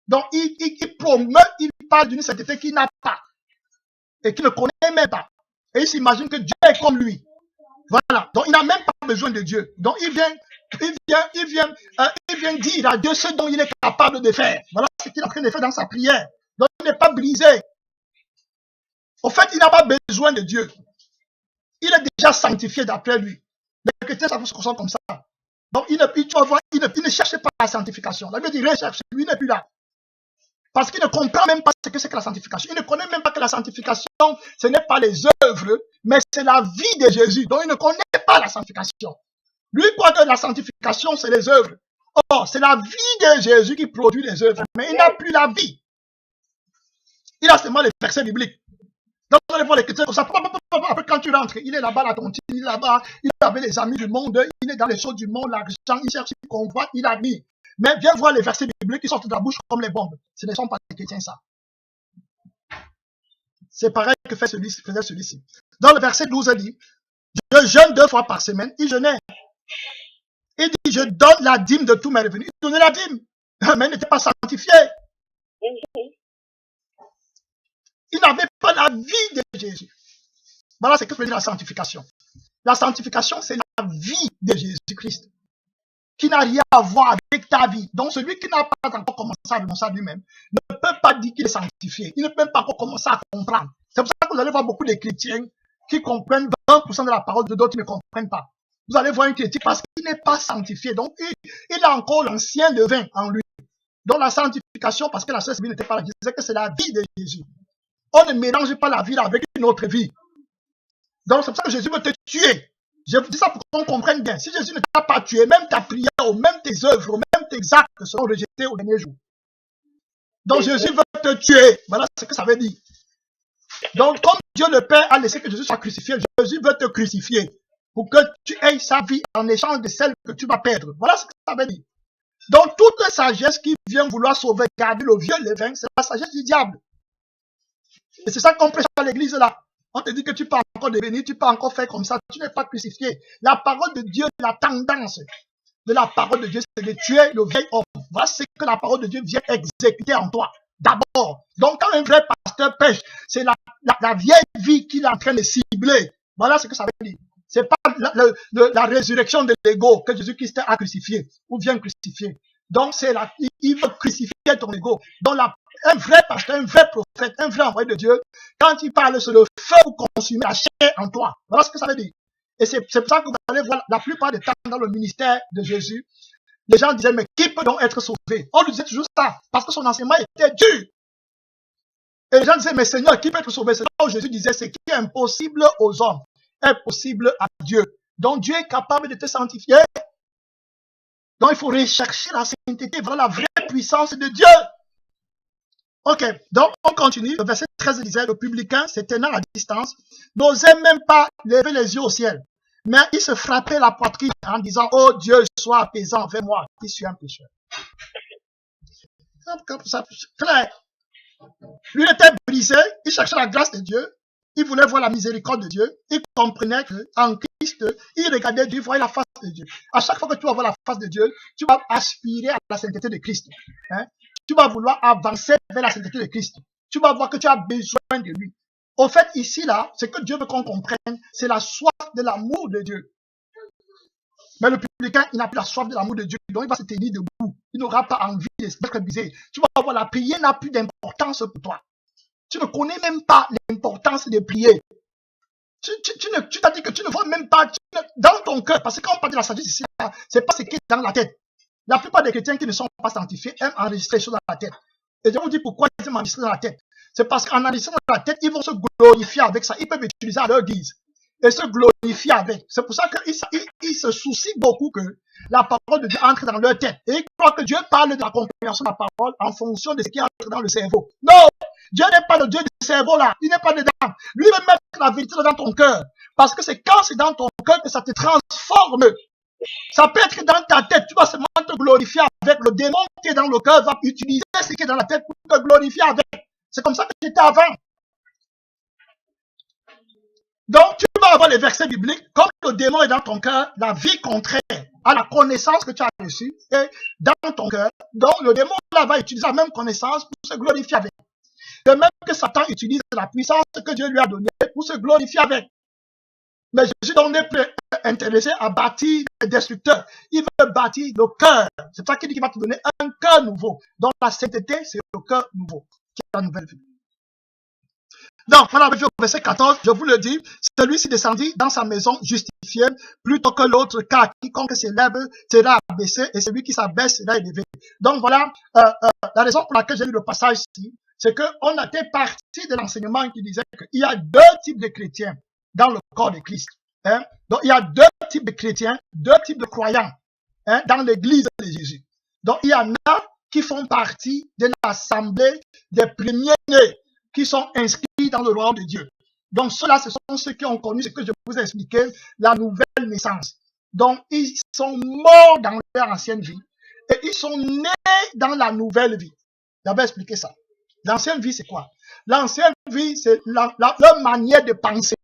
Donc, il promeut, il parle d'une sainteté qu'il n'a pas et qu'il ne connaît même pas. Et il s'imagine que Dieu est comme lui. Voilà. Donc, il n'a même pas besoin de Dieu. Donc, il vient dire à Dieu ce dont il est capable de faire. Voilà ce qu'il est en train de faire dans sa prière. Donc, il n'est pas brisé. Au fait, il n'a pas besoin de Dieu. Il est déjà sanctifié d'après lui. Les chrétiens savent se consomment comme ça. Donc, il ne cherche pas la sanctification. La Bible dit recherche, lui n'est plus là. Parce qu'il ne comprend même pas ce que c'est que la sanctification. Il ne connaît même pas que la sanctification, ce n'est pas les œuvres, mais c'est la vie de Jésus. Donc, il ne connaît pas la sanctification. Lui croit que la sanctification, c'est les œuvres. Or, c'est la vie de Jésus qui produit les œuvres, mais il n'a plus la vie. Il a seulement les versets bibliques. Donc, vous allez voir les chrétiens comme ça. Après, quand tu rentres, il est là-bas, la tontine, il est là-bas, il est avec les amis du monde, il est dans les choses du monde, l'argent, il cherche, il convoite, il a mis. Mais viens voir les versets bibliques qui sortent de la bouche comme les bombes. Ce ne sont pas les chrétiens, ça. C'est pareil que faisait celui-ci. Dans le verset 12, il dit, je jeûne 2 fois par semaine, il jeûnait. Il dit, je donne la dîme de tous mes revenus. Il donnait la dîme, mais il n'était pas sanctifié. Il n'avait pas la vie de Jésus. Voilà ce que veut dire la sanctification. La sanctification, c'est la vie de Jésus-Christ, qui n'a rien à voir avec ta vie. Donc, celui qui n'a pas encore commencé à renoncer à lui-même ne peut pas dire qu'il est sanctifié. Il ne peut pas encore commencer à comprendre. C'est pour ça que vous allez voir beaucoup de chrétiens qui comprennent 20% de la parole de d'autres qui ne comprennent pas. Vous allez voir un chrétien parce qu'il n'est pas sanctifié. Donc, il a encore l'ancien levain en lui. Donc, la sanctification, parce que la Sainte Bible n'était pas là, disait que c'est la vie de Jésus. On ne mélange pas la vie avec une autre vie. Donc, c'est pour ça que Jésus veut te tuer. Je vous dis ça pour qu'on comprenne bien. Si Jésus ne t'a pas tué, même ta prière, ou même tes œuvres, ou même tes actes seront rejetés au dernier jour. Donc, Jésus veut te tuer. Voilà ce que ça veut dire. Donc, comme Dieu le Père a laissé que Jésus soit crucifié, Jésus veut te crucifier pour que tu aies sa vie en échange de celle que tu vas perdre. Voilà ce que ça veut dire. Donc, toute sagesse qui vient vouloir sauvegarder le vieux levain, c'est la sagesse du diable. Et c'est ça qu'on prêche à l'église là. On te dit que tu peux encore devenir, tu peux encore faire comme ça, tu n'es pas crucifié. La parole de Dieu, la tendance de la parole de Dieu, c'est de tuer le vieil homme. Voilà ce que la parole de Dieu vient exécuter en toi. D'abord. Donc, quand un vrai pasteur pêche, c'est la vieille vie qu'il est en train de cibler. Voilà ce que ça veut dire. C'est pas la résurrection de l'ego que Jésus-Christ a crucifié ou vient crucifier. Donc, il veut crucifier ton ego. Donc, un vrai pasteur, un vrai prophète, un vrai envoyé de Dieu, quand il parle, c'est le feu pour consumer la chair en toi. Voilà ce que ça veut dire. Et c'est pour ça que vous allez voir la plupart des temps dans le ministère de Jésus, les gens disaient, mais qui peut donc être sauvé? On lui disait toujours ça, parce que son enseignement était dur. Et les gens disaient, mais Seigneur, qui peut être sauvé? C'est là où Jésus disait, ce qui est impossible aux hommes est possible à Dieu. Donc Dieu est capable de te sanctifier. Donc il faut rechercher la sainteté, voilà la vraie puissance de Dieu. Ok, donc on continue. Le verset 13 disait, le publicain, se tenant à distance, n'osait même pas lever les yeux au ciel. Mais il se frappait la poitrine en disant, oh Dieu, sois apaisant envers moi, qui suis un pécheur. Clair. Lui était brisé, il cherchait la grâce de Dieu, il voulait voir la miséricorde de Dieu, il comprenait qu'en Christ, il regardait Dieu, il voyait la face de Dieu. À chaque fois que tu vas voir la face de Dieu, tu vas aspirer à la sainteté de Christ. Hein? Tu vas vouloir avancer vers la sainteté de Christ. Tu vas voir que tu as besoin de lui. Au fait, ici, là, ce que Dieu veut qu'on comprenne, c'est la soif de l'amour de Dieu. Mais le publicain, il n'a plus la soif de l'amour de Dieu, donc il va se tenir debout. Il n'aura pas envie d'être brisé. Tu vas voir, la prière n'a plus d'importance pour toi. Tu ne connais même pas l'importance de prier. Tu t'as dit que tu ne vois même pas dans ton cœur, parce que quand on parle de la sagesse ici, c'est pas ce qui est dans la tête. La plupart des chrétiens qui ne sont pas sanctifiés aiment enregistrer les choses dans la tête. Et je vous dis pourquoi ils aiment enregistrer dans la tête. C'est parce qu'en enregistrant dans la tête, ils vont se glorifier avec ça. Ils peuvent utiliser à leur guise et se glorifier avec. C'est pour ça qu'ils se soucient beaucoup que la parole de Dieu entre dans leur tête. Et ils croient que Dieu parle de la compréhension de la parole en fonction de ce qui entre dans le cerveau. Non! Dieu n'est pas le Dieu du cerveau là. Il n'est pas dedans. Lui veut mettre la vérité dans ton cœur. Parce que c'est quand c'est dans ton cœur que ça te transforme. Ça peut être dans ta tête. Tu vas seulement te glorifier avec. Le démon qui est dans le cœur va utiliser ce qui est dans la tête pour te glorifier avec. C'est comme ça que j'étais avant. Donc, tu vas avoir les versets bibliques. Comme le démon est dans ton cœur, la vie contraire à la connaissance que tu as reçue est dans ton cœur. Donc, le démon là va utiliser la même connaissance pour se glorifier avec. De même que Satan utilise la puissance que Dieu lui a donnée pour se glorifier avec. Mais Jésus donc n'est plus intéressé à bâtir les destructeurs. Il veut bâtir le cœur. C'est pour ça qu'il dit qu'il va te donner un cœur nouveau. Donc la sainteté, c'est le cœur nouveau, qui est la nouvelle vie. Donc, voilà, au verset 14, je vous le dis, celui-ci descendit dans sa maison justifié plutôt que l'autre, car quiconque s'élève sera abaissé et celui qui s'abaisse sera élevé. Donc voilà, la raison pour laquelle j'ai lu le passage ici, c'est qu'on a été parti de l'enseignement qui disait qu'il y a deux types de chrétiens dans le corps de Christ. Hein? Donc, il y a deux types de chrétiens, deux types de croyants dans l'église de Jésus. Donc, il y en a qui font partie de l'assemblée des premiers-nés qui sont inscrits dans le royaume de Dieu. Donc, ceux-là, ce sont ceux qui ont connu ce que je vous ai expliqué, la nouvelle naissance. Donc, ils sont morts dans leur ancienne vie et ils sont nés dans la nouvelle vie. J'avais expliqué ça. L'ancienne vie, c'est quoi? L'ancienne vie, c'est leur manière de penser,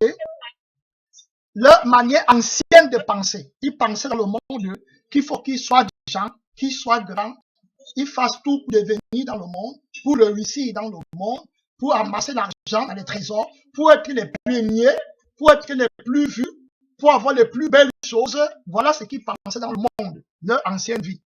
leur manière ancienne de penser. Ils pensaient dans le monde qu'il faut qu'ils soient des gens, qu'ils soient grands, ils fassent tout pour devenir dans le monde, pour réussir dans le monde, pour amasser l'argent dans les trésors, pour être les premiers, pour être les plus vus, pour avoir les plus belles choses. Voilà ce qu'ils pensaient dans le monde, leur ancienne vie.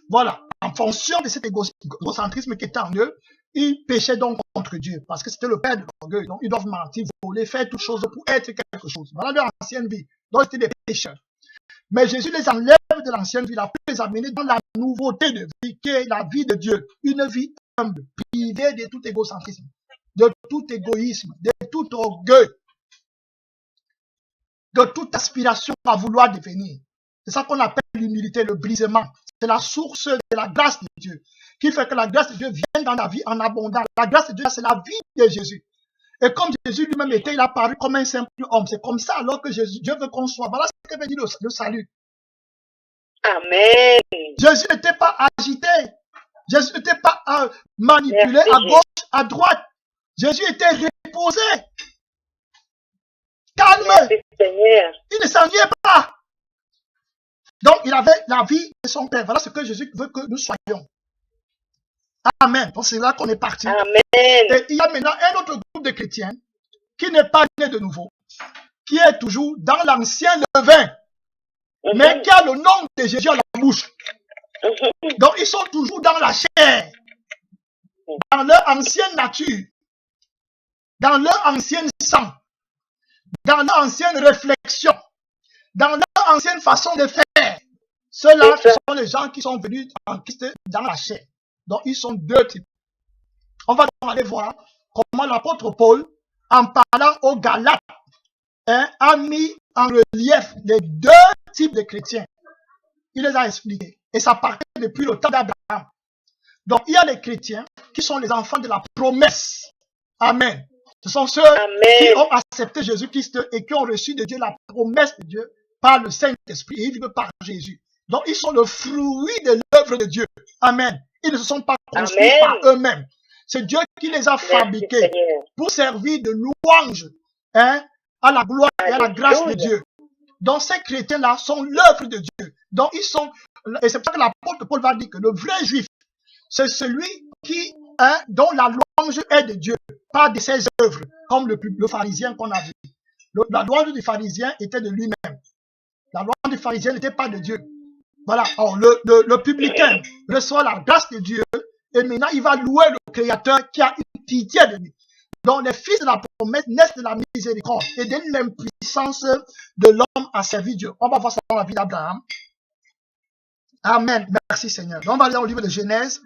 Voilà, en fonction de cet égocentrisme qui était en eux, ils péchaient donc contre Dieu, parce que c'était le père de l'orgueil. Donc, ils doivent mentir, voler, faire toutes choses pour être quelque chose. Voilà leur ancienne vie. Donc, c'était des pécheurs. Mais Jésus les enlève de l'ancienne vie, pour les amener dans la nouveauté de vie, qui est la vie de Dieu. Une vie humble, privée de tout égocentrisme, de tout égoïsme, de tout orgueil, de toute aspiration à vouloir devenir. C'est ça qu'on appelle l'humilité, le brisement. C'est la source de la grâce de Dieu, qui fait que la grâce de Dieu vient dans la vie en abondance. La grâce de Dieu, c'est la vie de Jésus. Et comme Jésus lui-même était, il a paru comme un simple homme. C'est comme ça alors que Dieu veut qu'on soit. Voilà ce que veut dire le salut. Amen. Jésus n'était pas agité. Jésus n'était pas manipulé à gauche, à droite. Jésus était reposé, calme. Merci, Seigneur. Il ne s'ennuyait pas. Donc, il avait la vie de son Père. Voilà ce que Jésus veut que nous soyons. Amen. Donc, c'est là qu'on est parti. Amen. Et il y a maintenant un autre groupe de chrétiens qui n'est pas né de nouveau, qui est toujours dans l'ancien levain, mais qui a le nom de Jésus à la bouche. Donc, ils sont toujours dans la chair, dans leur ancienne nature, dans leur ancien sang, dans leur ancienne réflexion, dans leur ancienne façon de faire. Ceux-là, ce sont les gens qui sont venus en Christ dans la chair. Donc, ils sont deux types. On va donc aller voir comment l'apôtre Paul, en parlant aux Galates, a mis en relief les deux types de chrétiens. Il les a expliqués. Et ça partait depuis le temps d'Abraham. Donc, il y a les chrétiens qui sont les enfants de la promesse. Amen. Ce sont ceux qui ont accepté Jésus-Christ et qui ont reçu de Dieu la promesse de Dieu par le Saint-Esprit et ils vivent par Jésus. Donc, ils sont le fruit de l'œuvre de Dieu. Amen. Ils ne se sont pas construits par eux-mêmes. C'est Dieu qui les a fabriqués pour servir de louange à la gloire et à la grâce de Dieu. Donc, ces chrétiens-là sont l'œuvre de Dieu. Donc, ils sont, et c'est pour ça que l'apôtre Paul va dire que le vrai juif, c'est celui qui, dont la louange est de Dieu, pas de ses œuvres, comme le pharisien qu'on a vu. La louange du pharisien était de lui-même. La louange du pharisien n'était pas de Dieu. Voilà. Alors, le publicain reçoit la grâce de Dieu et maintenant il va louer le Créateur qui a une pitié de lui. Donc, les fils de la promesse naissent de la miséricorde et de l'impuissance de l'homme à servir Dieu. On va voir ça dans la vie d'Abraham. Amen. Merci Seigneur. Donc, on va aller au livre de Genèse.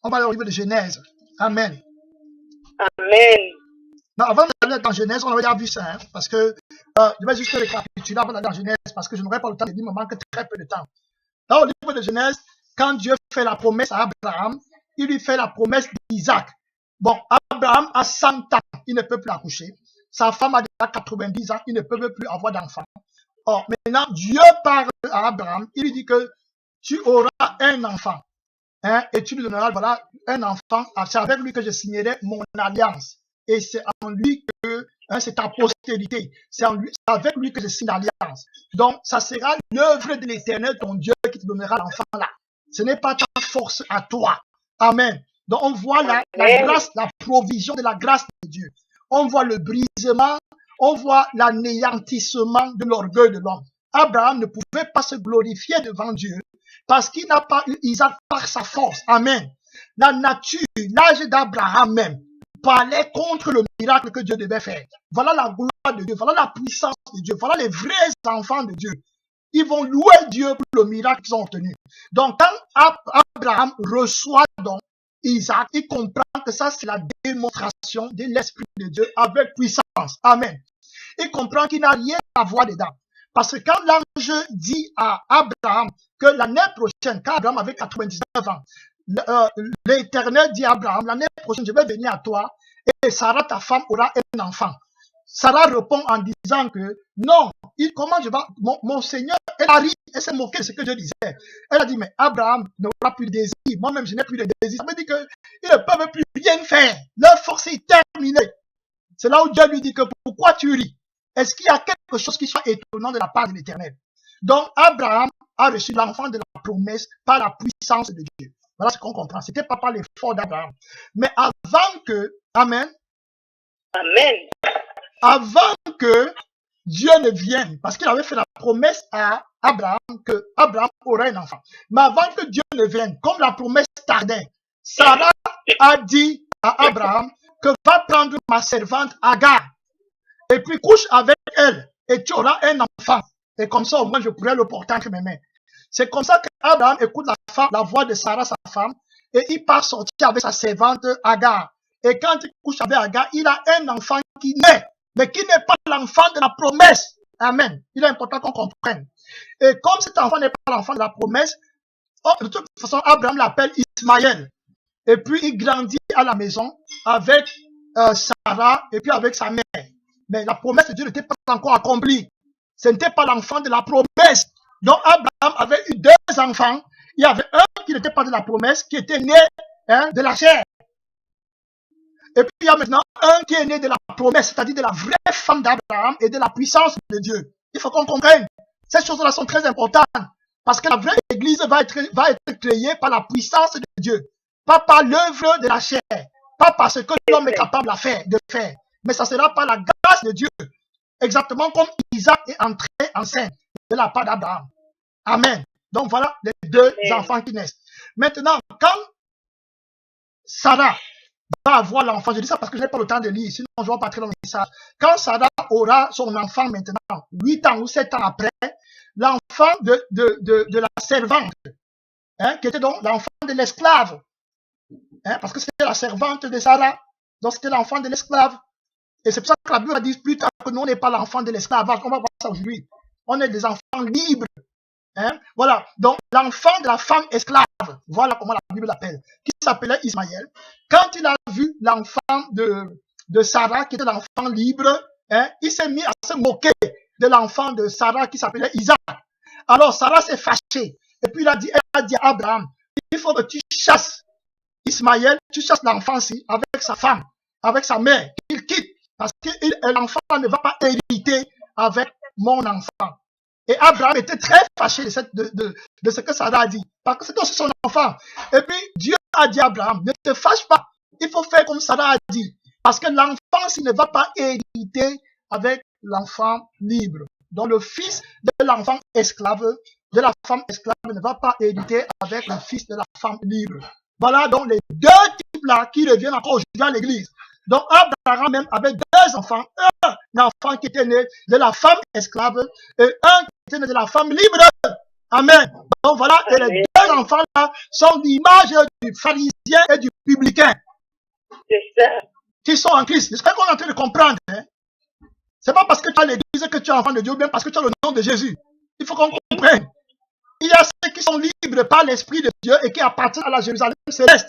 On va aller au livre de Genèse. Amen. Amen. Non, avant d'aller dans Genèse, on avait déjà vu ça, parce que je vais juste récapituler avant d'aller dans Genèse, parce que je n'aurai pas le temps de dire, il me manque très peu de temps. Dans le livre de Genèse, quand Dieu fait la promesse à Abraham, il lui fait la promesse d'Isaac. Bon, Abraham a 100 ans, il ne peut plus accoucher. Sa femme a déjà 90 ans, il ne peut plus avoir d'enfant. Or, maintenant, Dieu parle à Abraham, il lui dit que tu auras un enfant, et tu lui donneras, voilà, un enfant, c'est avec lui que je signerai mon alliance. Et c'est en lui que, c'est ta postérité, c'est avec lui que je signe l'alliance. Donc, ça sera l'œuvre de l'Éternel, ton Dieu, qui te donnera l'enfant là. Ce n'est pas ta force à toi. Amen. Donc, on voit la grâce, la provision de la grâce de Dieu. On voit le brisement, on voit l'anéantissement de l'orgueil de l'homme. Abraham ne pouvait pas se glorifier devant Dieu parce qu'il n'a pas eu Isaac par sa force. Amen. La nature, l'âge d'Abraham même, parlait contre le miracle que Dieu devait faire. Voilà la gloire de Dieu, voilà la puissance de Dieu, voilà les vrais enfants de Dieu. Ils vont louer Dieu pour le miracle qu'ils ont obtenu. Donc, quand Abraham reçoit donc, Isaac, il comprend que ça, c'est la démonstration de l'Esprit de Dieu avec puissance. Amen. Il comprend qu'il n'a rien à voir dedans. Parce que quand l'ange dit à Abraham que l'année prochaine, quand Abraham avait 99 ans, l'Éternel dit à Abraham, l'année prochaine, je vais venir à toi et Sarah, ta femme, aura un enfant. Sarah répond en disant que non, comment je vais, mon Seigneur, elle a ri, elle s'est moquée de ce que Dieu disait. Elle a dit, mais Abraham n'aura plus de désir, moi-même je n'ai plus de désir. Ça veut dire qu'ils ne peuvent plus rien faire, leur force est terminée. C'est là où Dieu lui dit que pourquoi tu ris? Est-ce qu'il y a quelque chose qui soit étonnant de la part de l'Éternel? Donc Abraham a reçu l'enfant de la promesse par la puissance de Dieu. Voilà ce qu'on comprend. Ce n'était pas par l'effort d'Abraham. Mais avant que, Amen, Amen. Avant que Dieu ne vienne, parce qu'il avait fait la promesse à Abraham que Abraham aurait un enfant. Mais avant que Dieu ne vienne, comme la promesse tardait, Sarah a dit à Abraham que va prendre ma servante Agar et puis couche avec elle et tu auras un enfant. Et comme ça, au moins, je pourrais le porter entre mes mains. C'est comme ça qu'Abraham écoute la voix de Sarah, sa femme, et il part sortir avec sa servante Agar. Et quand il couche avec Agar, il a un enfant qui naît, mais qui n'est pas l'enfant de la promesse. Amen. Il est important qu'on comprenne. Et comme cet enfant n'est pas l'enfant de la promesse, de toute façon, Abraham l'appelle Ismaël. Et puis, il grandit à la maison avec Sarah et puis avec sa mère. Mais la promesse de Dieu n'était pas encore accomplie. Ce n'était pas l'enfant de la promesse. Donc, Abraham avait eu deux enfants. Il y avait un qui n'était pas de la promesse, qui était né de la chair. Et puis, il y a maintenant un qui est né de la promesse, c'est-à-dire de la vraie femme d'Abraham et de la puissance de Dieu. Il faut qu'on comprenne. Ces choses-là sont très importantes. Parce que la vraie église va être créée par la puissance de Dieu. Pas par l'œuvre de la chair. Pas parce que l'homme est capable de faire. Mais ça sera par la grâce de Dieu. Exactement comme Isaac est entré en scène de la part d'Abraham. Amen. Donc voilà les deux enfants qui naissent. Maintenant, quand Sarah va avoir l'enfant, je dis ça parce que je n'ai pas le temps de lire, sinon je vais pas très dans le message. Quand Sarah aura son enfant maintenant, 8 ans ou 7 ans après, l'enfant de la servante, qui était donc l'enfant de l'esclave, parce que c'était la servante de Sarah, donc c'était l'enfant de l'esclave. Et c'est pour ça que la Bible dit plus tard que nous, on n'est pas l'enfant de l'esclavage. On va voir ça aujourd'hui. On est des enfants libres. Voilà. Donc, l'enfant de la femme esclave, voilà comment la Bible l'appelle, qui s'appelait Ismaël. Quand il a vu l'enfant de Sarah, qui était l'enfant libre, il s'est mis à se moquer de l'enfant de Sarah, qui s'appelait Isaac. Alors, Sarah s'est fâchée. Et puis, elle a dit à Abraham, il faut que tu chasses Ismaël, tu chasses l'enfant-ci avec sa femme, avec sa mère, qu'il quitte. Parce que l'enfant ne va pas hériter avec mon enfant. Et Abraham était très fâché de ce que Sarah a dit. Parce que c'était aussi son enfant. Et puis Dieu a dit à Abraham, ne te fâche pas. Il faut faire comme Sarah a dit. Parce que l'enfant, s'il ne va pas hériter avec l'enfant libre. Donc le fils de l'enfant esclave, de la femme esclave, ne va pas hériter avec le fils de la femme libre. Voilà donc les deux types-là qui reviennent encore aujourd'hui à l'église. Donc Abraham même avait deux enfants, un enfant qui était né de la femme esclave et un qui était né de la femme libre. Amen. Donc voilà, et les deux enfants-là sont l'image du pharisien et du publicain. C'est ça. Qui sont en Christ. J'espère qu'on est en train de comprendre. C'est pas parce que tu as l'église que tu es enfant de Dieu, ou bien parce que tu as le nom de Jésus. Il faut qu'on comprenne. Il y a ceux qui sont libres par l'Esprit de Dieu et qui appartiennent à la Jérusalem céleste.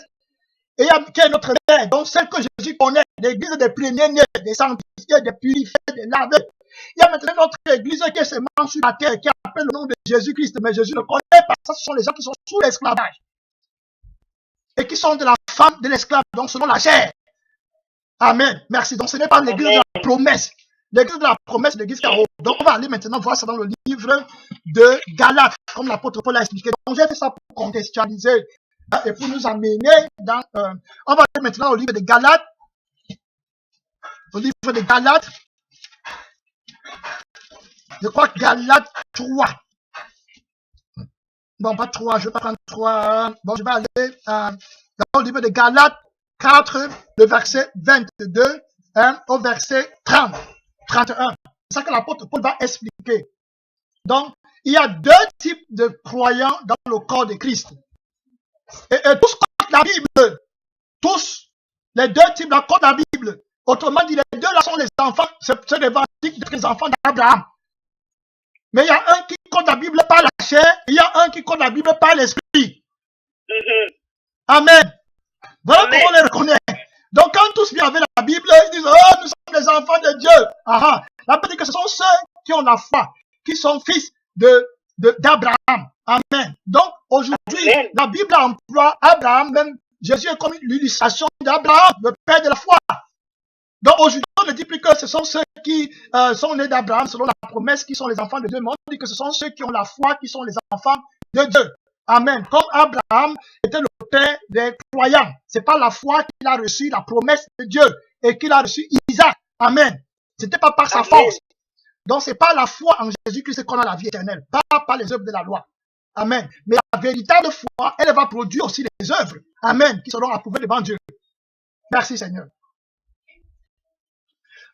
Et il y a qui est notre mère, donc celle que Jésus connaît, l'église des premiers-nés, des sanctifiés, des purifiés, des lavés. Il y a maintenant notre église qui est seulement sur la terre, qui appelle le nom de Jésus-Christ, mais Jésus ne connaît pas. Ça, ce sont les gens qui sont sous l'esclavage. Et qui sont de la femme de l'esclave, donc selon la chair. Amen. Merci. Donc ce n'est pas l'église de la promesse. L'église de la promesse, l'église qui a. Donc on va aller maintenant voir ça dans le livre de Galates, comme l'apôtre Paul a expliqué. Donc j'ai fait ça pour contextualiser et pour nous amener dans... on va aller maintenant au livre de Galates. Au livre de Galates. Je crois que Galates 3. Bon, pas 3, je ne vais pas prendre 3. Bon, je vais aller dans le livre de Galates 4, le verset 22 au verset 30, 31. C'est ça que l'apôtre Paul va expliquer. Donc, il y a deux types de croyants dans le corps de Christ. Et tous contre la Bible. tous, les deux types là contre la Bible. Autrement dit, les deux là sont les enfants, se revendiquent d'être les enfants d'Abraham. Mais il y a un qui compte la Bible par la chair, il y a un qui compte la Bible par l'esprit. Amen. Voilà comment on les reconnaît. Donc quand tous viennent avec la Bible, ils disent, oh, nous sommes les enfants de Dieu. La Bible dit que ce sont ceux qui ont la foi, qui sont fils d'Abraham. Amen. Donc aujourd'hui, la Bible emploie Abraham, même Jésus est comme l'illustration d'Abraham, le père de la foi. Donc aujourd'hui, on ne dit plus que ce sont ceux qui sont nés d'Abraham selon la promesse, qui sont les enfants de Dieu, mais on dit que ce sont ceux qui ont la foi, qui sont les enfants de Dieu. Amen. Comme Abraham était le père des croyants. C'est par la foi qu'il a reçu la promesse de Dieu et qu'il a reçu Isaac. Amen. C'était pas par sa force. Donc c'est par la foi en Jésus-Christ qu'on a la vie éternelle, pas par les œuvres de la loi. Amen. Mais la véritable foi, elle va produire aussi les œuvres. Amen. Qui seront approuvées devant Dieu. Merci Seigneur.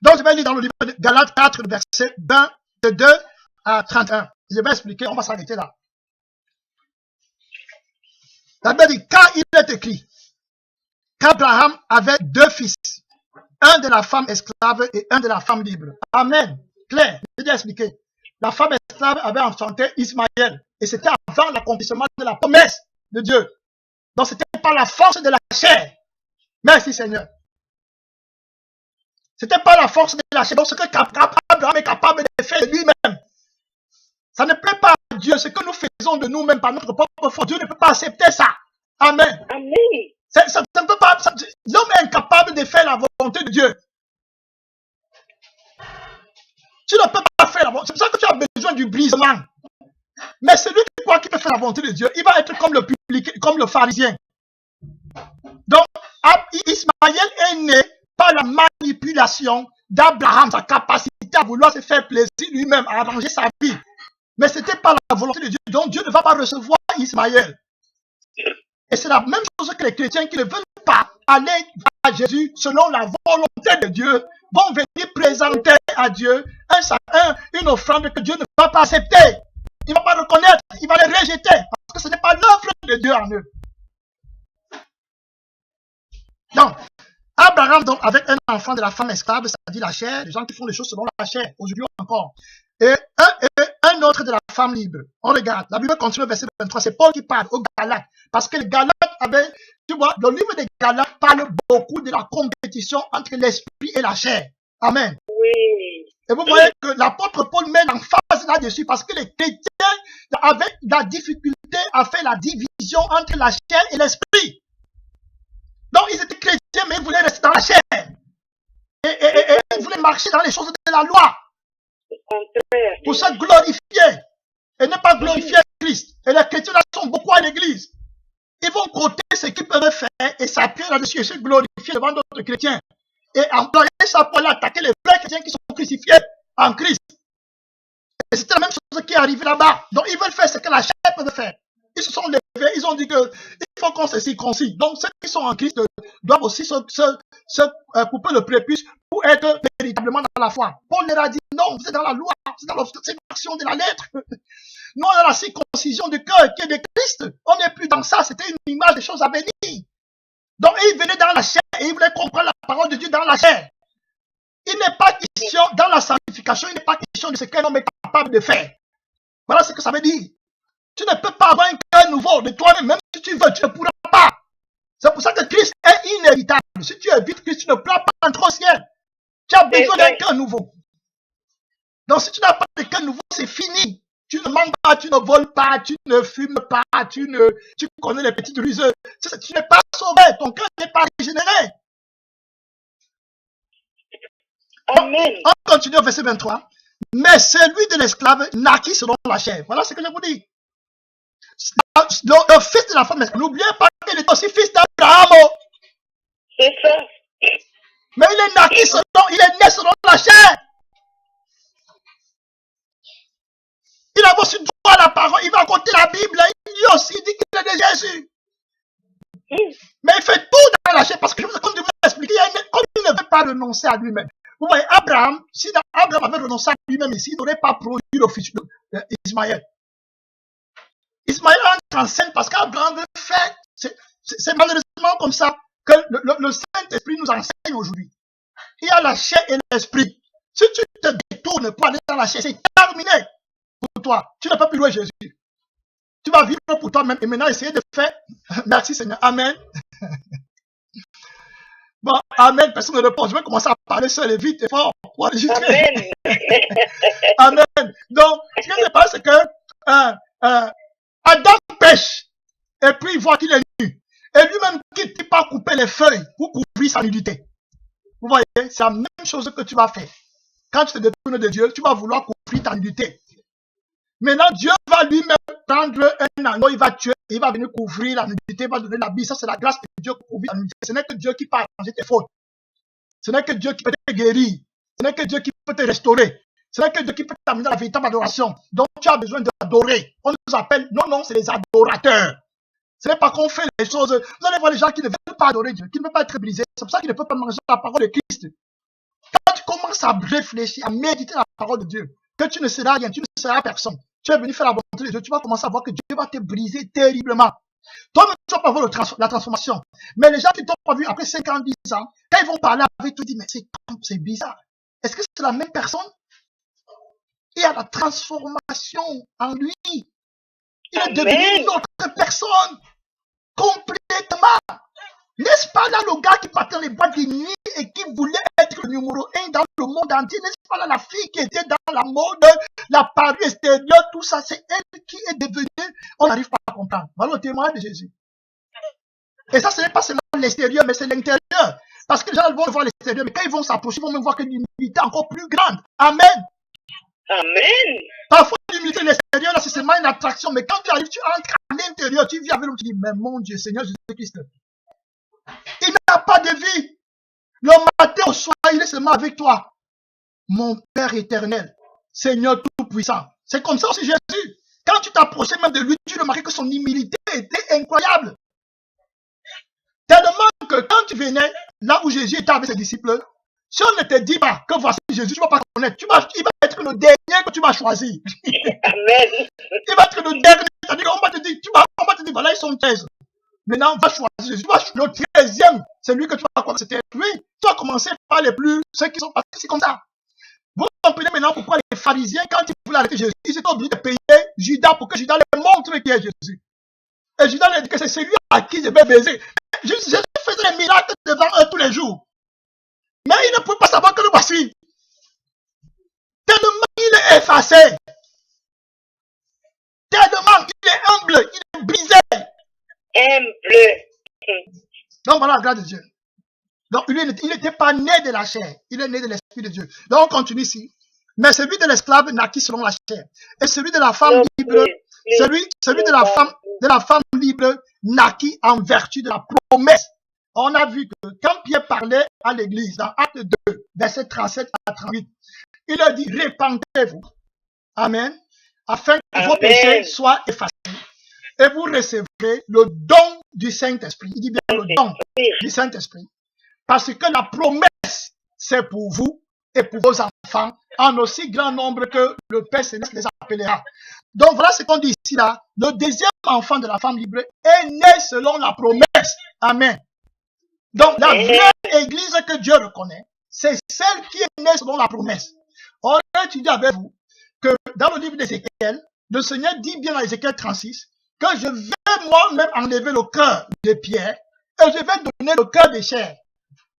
Donc je vais lire dans le livre de Galates 4, verset 22 à 31. Je vais expliquer, on va s'arrêter là. La Bible dit, car il est écrit qu'Abraham avait deux fils, un de la femme esclave et un de la femme libre. Amen. Claire, je vais expliquer. La femme esclave avait enfanté Ismaël et c'était avant l'accomplissement de la promesse de Dieu. Donc c'était par la force de la chair. Merci Seigneur. C'était pas la force de la chair. Donc ce que Abraham est capable de faire de lui-même. Ça ne plaît pas à Dieu. Ce que nous faisons de nous-mêmes par notre propre force, Dieu ne peut pas accepter ça. Amen. Amen. Ça ne peut pas. L'homme est incapable de faire la volonté de Dieu. Tu ne peux pas faire la volonté. C'est pour ça que tu as besoin du brisement. Mais celui qui croit qu'il peut faire la volonté de Dieu, il va être comme le public, comme le pharisien. Donc, Ismaël est né par la manipulation d'Abraham, sa capacité à vouloir se faire plaisir lui-même, à arranger sa vie. Mais c'était pas la volonté de Dieu. Donc Dieu ne va pas recevoir Ismaël. Et c'est la même chose que les chrétiens qui ne veulent pas aller à Jésus selon la volonté de Dieu, vont venir présenter à Dieu une offrande que Dieu ne va pas accepter. Il ne va pas reconnaître, il va les rejeter, parce que ce n'est pas l'œuvre de Dieu en eux. Donc, Abraham, donc, avec un enfant de la femme esclave, c'est-à-dire la chair, les gens qui font les choses selon la chair, aujourd'hui encore, et un autre de la femme libre. On regarde, la Bible continue, verset 23, c'est Paul qui parle aux Galates, parce que les Galates avaient, tu vois, le livre des Galates parle beaucoup de la compétition entre l'esprit et la chair. Amen. Oui. Et vous voyez que l'apôtre Paul met l'emphase là-dessus, parce que les chrétiens avaient la difficulté à faire la division entre la chair et l'esprit. Donc, ils étaient chrétiens, mais ils voulaient rester dans la chair. Et ils voulaient marcher dans les choses de la loi. Pour se glorifier. Et ne pas glorifier Christ. Et les chrétiens là sont beaucoup à l'église. Ils vont côté ce qu'ils peuvent faire et s'appuyer là-dessus et se glorifier devant d'autres chrétiens. Et employer ça pour aller attaquer les vrais chrétiens qui sont crucifiés en Christ. Et c'était la même chose qui est arrivée là-bas. Donc, ils veulent faire ce que la chair peut faire. Ils se sont levés, ils ont dit que il faut qu'on se circoncis. Donc, ceux qui sont en Christ doivent aussi se couper le prépuce pour être véritablement dans la foi. Paul leur a dit, non, vous êtes dans la loi, c'est dans l'observation de la lettre. Nous, on a la circoncision du cœur qui est de Christ. On n'est plus dans ça, c'était une image des choses à venir. Donc, ils venaient dans la chair et ils voulaient comprendre la parole de Dieu dans la chair. Il n'est pas question, dans la sanctification, il n'est pas question de ce qu'un homme est capable de faire. Voilà ce que ça veut dire. Tu ne peux pas avoir un cœur nouveau de toi-même, même si tu veux, tu ne pourras pas. C'est pour ça que Christ est inévitable. Si tu évites Christ, tu ne pourras pas entrer au ciel. Tu as besoin d'un cœur nouveau. Donc si tu n'as pas de cœur nouveau, c'est fini. Tu ne manges pas, tu ne voles pas, tu ne fumes pas, tu connais les petites ruses. Tu n'es pas sauvé, ton cœur n'est pas régénéré. Amen. On continue au verset 23. Mais celui de l'esclave naquit selon la chair. Voilà ce que je vous dis. Le fils de la femme, n'oubliez pas qu'il est aussi fils d'Abraham. C'est ça. Mais il est né selon la chair. Il a aussi droit à la parole, il va compter la Bible, il dit aussi, il dit qu'il est de Jésus. Mais il fait tout dans la chair, parce que comme je vous ai expliqué, comme il ne veut pas renoncer à lui-même. Vous voyez, Abraham, si Abraham avait renoncé à lui-même ici, il n'aurait pas produit le fils d'Ismaël. Ismaël entre en scène parce qu'Abraham veut faire, c'est malheureusement comme ça. que le Saint-Esprit nous enseigne aujourd'hui. Il y a la chair et l'esprit. Si tu te détournes pour aller dans la chair, c'est terminé pour toi. Tu ne peux plus louer Jésus. Tu vas vivre pour toi-même et maintenant essayer de faire. Merci Seigneur. Amen. Bon, amen. Personne ne répond. Je vais commencer à parler seul et vite et fort. Amen. Amen. Donc, ce qui se passe, c'est que Adam pêche et puis il voit qu'il est nu. Et lui-même quitte pas couper les feuilles pour couvrir sa nudité. Vous voyez, c'est la même chose que tu vas faire. Quand tu te détournes de Dieu, tu vas vouloir couvrir ta nudité. Maintenant, Dieu va lui-même prendre un anneau, il va tuer, il va venir couvrir la nudité, il va donner la vie. Ça, c'est la grâce de Dieu pour couvrir la nudité. Ce n'est que Dieu qui peut arranger tes fautes. Ce n'est que Dieu qui peut te guérir. Ce n'est que Dieu qui peut te restaurer. Ce n'est que Dieu qui peut t'amener à la véritable adoration. Donc, tu as besoin d'adorer. On nous appelle, non, c'est les adorateurs. Ce n'est pas qu'on fait les choses. Vous allez voir les gens qui ne veulent pas adorer Dieu, qui ne veulent pas être brisés. C'est pour ça qu'ils ne peuvent pas manger la parole de Christ. Quand tu commences à réfléchir, à méditer la parole de Dieu, que tu ne seras rien, tu ne seras personne. Tu es venu faire la volonté de Dieu, tu vas commencer à voir que Dieu va te briser terriblement. Toi-même, tu vas pas voir la transformation. Mais les gens qui t'ont pas vu après 5 ans, 10 ans, quand ils vont parler avec toi, ils disent, mais c'est bizarre. Est-ce que c'est la même personne? Il y a la transformation en lui. Il est devenu une autre personne. Complètement. N'est-ce pas là le gars qui partait dans les boîtes de nuit et qui voulait être le numéro 1 dans le monde entier? N'est-ce pas là la fille qui était dans la mode, la parure extérieure, tout ça? C'est elle qui est devenue. On n'arrive pas à comprendre. Voilà le témoignage de Jésus. Et ça, ce n'est pas seulement l'extérieur, mais c'est l'intérieur. Parce que les gens vont voir l'extérieur, mais quand ils vont s'approcher, ils vont même voir que l'humilité est encore plus grande. Amen. Amen. Parfois, l'humilité de l'extérieur, là, c'est seulement une attraction. Mais quand tu arrives, tu entres à l'intérieur, tu vis avec l'homme, tu dis, mais mon Dieu, Seigneur Jésus-Christ. Il n'a pas de vie. Le matin au soir, il est seulement avec toi. Mon Père éternel, Seigneur tout-puissant. C'est comme ça aussi Jésus. Quand tu t'approchais même de lui, tu remarquais que son humilité était incroyable. Tellement que quand tu venais là où Jésus était avec ses disciples, si on ne te dit pas que voici Jésus, tu ne vas pas connaître. Il va être le dernier que tu vas choisir. Amen. Il va être le dernier. C'est-à-dire qu'on va te dire, voilà, ils sont 13. Maintenant, on va choisir Jésus. Le 13e, c'est lui que tu vas commencer. C'était lui. Tu vas commencer par les plus, ceux qui sont pas. C'est comme ça. Vous comprenez maintenant pourquoi les pharisiens, quand ils voulaient arrêter Jésus, ils étaient obligés de payer Judas pour que Judas leur montre qui est Jésus. Et Judas leur dit que c'est celui à qui je vais baiser. Jésus faisait des miracles devant eux tous les jours. Mais ils ne pouvaient pas savoir que le voici. Tellement il est effacé. Tellement il est humble. Il est brisé. Humble. Donc voilà la grâce de Dieu. Donc lui, il n'était pas né de la chair. Il est né de l'Esprit de Dieu. Donc on continue ici. Mais celui de l'esclave naquit selon la chair. Et celui de la femme libre, celui de la femme libre naquit en vertu de la promesse. On a vu que quand Pierre parlait à l'église, dans Acte 2, verset 37 à 38, il a dit, répentez-vous. Amen. Afin que vos péchés soient effacés. Et vous recevrez le don du Saint-Esprit. Il dit bien le don du Saint-Esprit. Parce que la promesse, c'est pour vous et pour vos enfants, en aussi grand nombre que le Père Céleste les appellera. Donc voilà ce qu'on dit ici là. Le deuxième enfant de la femme libre est né selon la promesse. Amen. Donc la vraie église que Dieu reconnaît, c'est celle qui est née selon la promesse. On a étudié avec vous que dans le livre d'Ézéchiel, le Seigneur dit bien dans Ézéchiel 36 que je vais moi-même enlever le cœur de pierre et je vais donner le cœur de chair.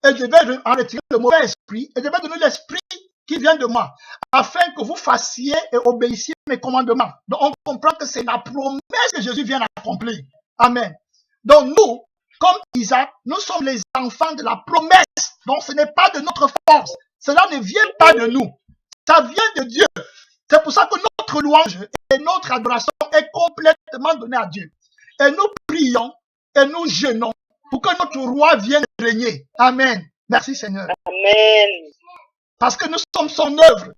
Et je vais en retirer le mauvais esprit et je vais donner l'esprit qui vient de moi, afin que vous fassiez et obéissiez mes commandements. Donc on comprend que c'est la promesse que Jésus vient d'accomplir. Amen. Donc nous, comme Isaac, nous sommes les enfants de la promesse. Donc ce n'est pas de notre force. Cela ne vient pas de nous. Ça vient de Dieu. C'est pour ça que notre louange et notre adoration est complètement donnée à Dieu. Et nous prions et nous jeûnons pour que notre roi vienne régner. Amen. Merci Seigneur. Amen. Parce que nous sommes son œuvre.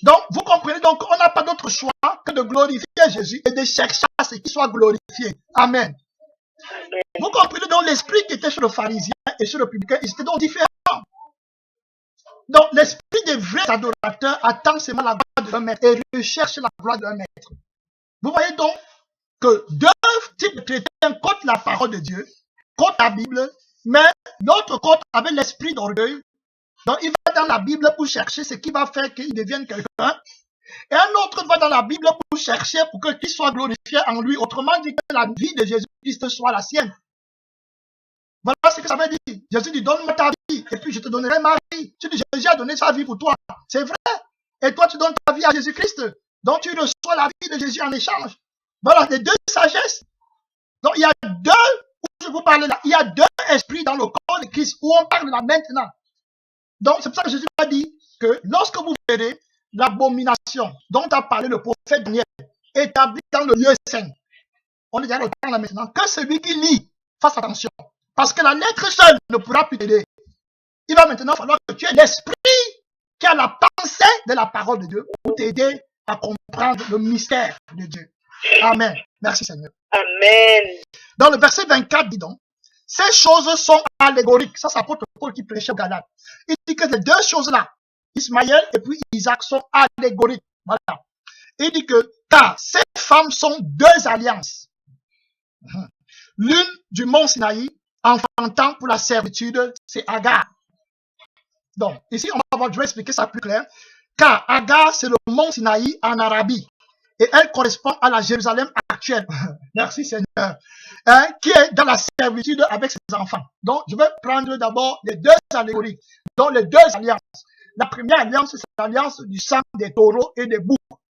Donc, vous comprenez, donc on n'a pas d'autre choix que de glorifier Jésus et de chercher à ce qu'il soit glorifié. Amen. Amen. Vous comprenez donc l'esprit qui était sur le pharisien et sur le publicain, ils étaient donc différents. Donc, l'esprit des vrais adorateurs attend seulement la gloire de leur maître et recherche la gloire de leur maître. Vous voyez donc que deux types de chrétiens contre la parole de Dieu, contre la Bible, Mais l'autre côté avait l'esprit d'orgueil. Donc, il va dans la Bible pour chercher ce qui va faire qu'il devienne quelqu'un. Et un autre va dans la Bible pour chercher pour que qu'il soit glorifié en lui. Autrement dit, que la vie de Jésus-Christ soit la sienne. Voilà ce que ça veut dire. Jésus dit, donne-moi ta vie, et puis je te donnerai ma vie. Tu dis, Jésus a donné sa vie pour toi. C'est vrai. Et toi, tu donnes ta vie à Jésus-Christ. Donc, tu reçois la vie de Jésus en échange. Voilà, les deux sagesses. Donc, il y a deux, où je vous parle là, il y a deux esprits dans le corps de Christ, où on parle là maintenant. Donc, c'est pour ça que Jésus a dit que lorsque vous verrez l'abomination dont a parlé le prophète Daniel, établie dans le lieu saint, on est déjà dans là maintenant, que celui qui lit fasse attention. Parce que la lettre seule ne pourra plus t'aider. Il va maintenant falloir que tu aies l'esprit qui a la pensée de la parole de Dieu pour t'aider à comprendre le mystère de Dieu. Amen. Merci Seigneur. Amen. Dans le verset 24, dis donc, ces choses sont allégoriques. Ça, c'est l'apôtre Paul qui prêchait au Galates. Il dit que les deux choses-là, Ismaël et puis Isaac, sont allégoriques. Voilà. Il dit que, car ces femmes sont deux alliances. L'une du mont Sinaï, enfantant pour la servitude, c'est Agar. Donc, ici, je vais expliquer ça plus clair. Car Agar, c'est le mont Sinaï en Arabie. Et elle correspond à la Jérusalem actuelle. Merci Seigneur. Qui est dans la servitude avec ses enfants. Donc, je vais prendre d'abord les deux allégories. Donc, les deux alliances. La première alliance, c'est l'alliance du sang des taureaux et des boucs.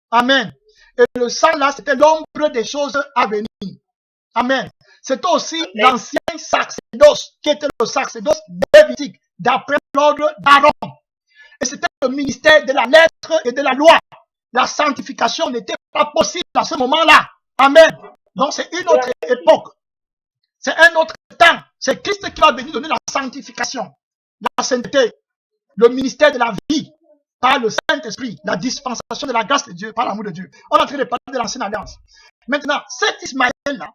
Amen. Et le sang là, c'était l'ombre des choses à venir. Amen. C'était aussi l'ancien sacerdoce, qui était le sacerdoce lévitique, d'après l'ordre d'Aaron. Et c'était le ministère de la lettre et de la loi. La sanctification n'était pas possible à ce moment-là. Amen. Donc c'est une autre époque. C'est un autre temps. C'est Christ qui va venir donner la sanctification, la sainteté, le ministère de la vie par le Saint-Esprit, la dispensation de la grâce de Dieu, par l'amour de Dieu. On est en train de parler de l'ancienne alliance. Maintenant, cet Ismaël-là,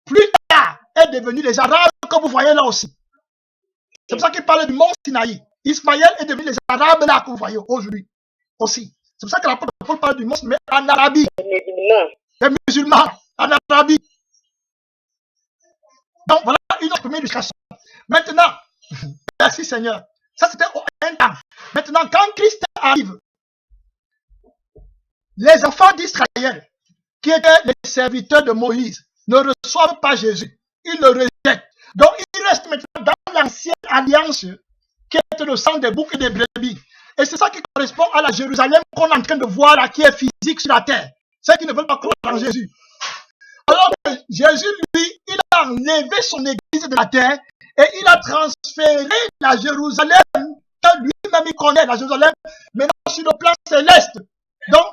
plus tard, est devenu les Arabes que vous voyez là aussi. C'est pour ça qu'il parle du mont Sinaï. Ismaël est devenu les Arabes là que vous voyez aujourd'hui aussi. C'est pour ça que l'apôtre Paul parle du mont Sinaï en Arabie. Les musulmans en Arabie. Donc voilà une autre première illustration. Maintenant, merci Seigneur. Ça c'était un temps. Maintenant, quand Christ arrive, les enfants d'Israël, qui étaient les serviteurs de Moïse, ne reçoivent pas Jésus. Ils le rejettent. Donc, ils restent maintenant dans l'ancienne alliance, qui est le sang des boucs et des brebis. Et c'est ça qui correspond à la Jérusalem qu'on est en train de voir là, qui est physique sur la terre. Ceux qui ne veulent pas croire en Jésus. Alors que Jésus, lui, il a enlevé son église de la terre et il a transféré la Jérusalem, que lui-même il connaît, la Jérusalem, maintenant sur le plan céleste. Donc,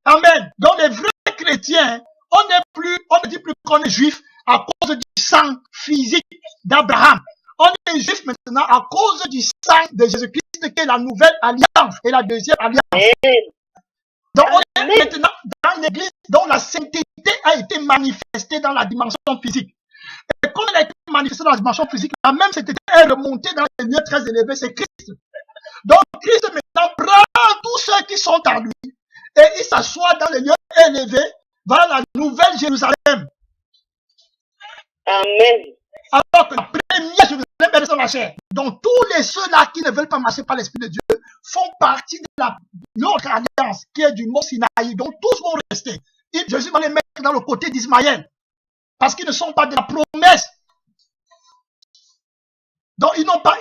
amen. Donc les vrais chrétiens, on ne dit plus qu'on est juif à cause du sang physique d'Abraham. On est juif maintenant à cause du sang de Jésus-Christ qui est la nouvelle alliance et la deuxième alliance. Donc on est maintenant dans l'église dont la sainteté a été manifestée dans la dimension physique. Et comme elle a été manifestée dans la dimension physique, la même sainteté est remontée dans les lieux très élevés, c'est Christ. Donc Christ maintenant prend tous ceux qui sont en lui et il s'assoit dans les lieux élevés. Voilà la nouvelle Jérusalem. Amen. Alors que la première Jérusalem est dans la chair. Donc tous ceux-là qui ne veulent pas marcher par l'Esprit de Dieu font partie de l'autre alliance qui est du mont Sinaï. Donc tous vont rester. Jésus va les mettre dans le côté d'Ismaël. Parce qu'ils ne sont pas de la promesse. Donc ils n'ont pas,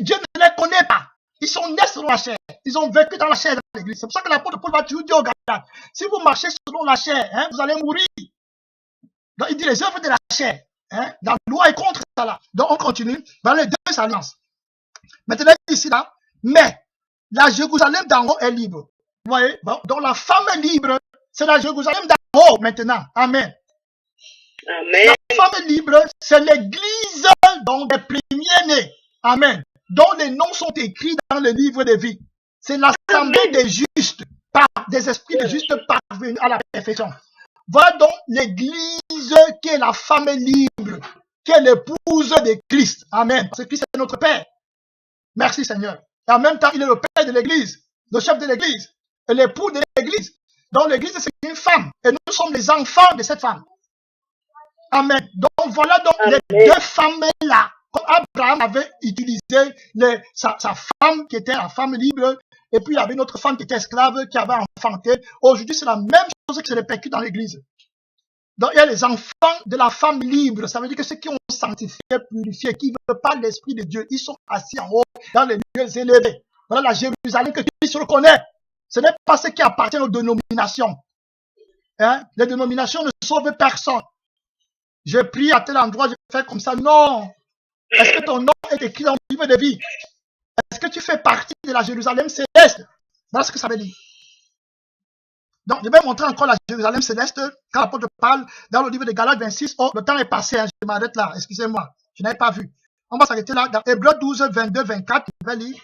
Dieu ne les connaît pas. Ils sont nés selon la chair. Ils ont vécu dans la chair dans l'église. C'est pour ça que l'apôtre Paul va toujours dire aux Galates, si vous marchez selon la chair, vous allez mourir. Donc il dit les œuvres de la chair. La loi est contre ça là. Donc on continue dans les deux alliances. Maintenant ici là, mais la Jérusalem d'en haut est libre. Vous voyez? Bon, donc la femme libre, c'est la Jérusalem d'en haut maintenant. Amen. Amen. La femme libre, c'est l'église donc des premiers-nés. Amen. Dont les noms sont écrits dans le livre de vie. C'est l'assemblée des justes, par des esprits de justes parvenus à la perfection. Voilà donc l'église qui est la femme libre, qui est l'épouse de Christ. Amen. Parce que Christ est notre Père. Merci Seigneur. Et en même temps, il est le Père de l'église, le chef de l'église, et l'époux de l'église. Donc l'église, c'est une femme. Et nous sommes les enfants de cette femme. Amen. Donc voilà donc les deux femmes là Comme Abraham avait utilisé sa femme qui était la femme libre, et puis il y avait une autre femme qui était esclave, qui avait enfanté. Aujourd'hui, c'est la même chose qui se répercute dans l'église. Donc, il y a les enfants de la femme libre. Ça veut dire que ceux qui ont sanctifié, purifié, qui ne veulent pas l'Esprit de Dieu, ils sont assis en haut dans les lieux élevés. Voilà la Jérusalem que Christ reconnaît. Ce n'est pas ce qui appartient aux dénominations. Hein? Les dénominations ne sauvent personne. Je prie à tel endroit, je fais comme ça. Non. Est-ce que ton nom est écrit dans le livre de vie? Est-ce que tu fais partie de la Jérusalem céleste? Voilà ce que ça veut dire. Donc, je vais montrer encore la Jérusalem céleste quand l'apôtre parle dans le livre de Galates 26. Oh, le temps est passé, hein, je m'arrête là, excusez-moi, je n'avais pas vu. On va s'arrêter là dans Hébreux 12, 22, 24, je vais lire.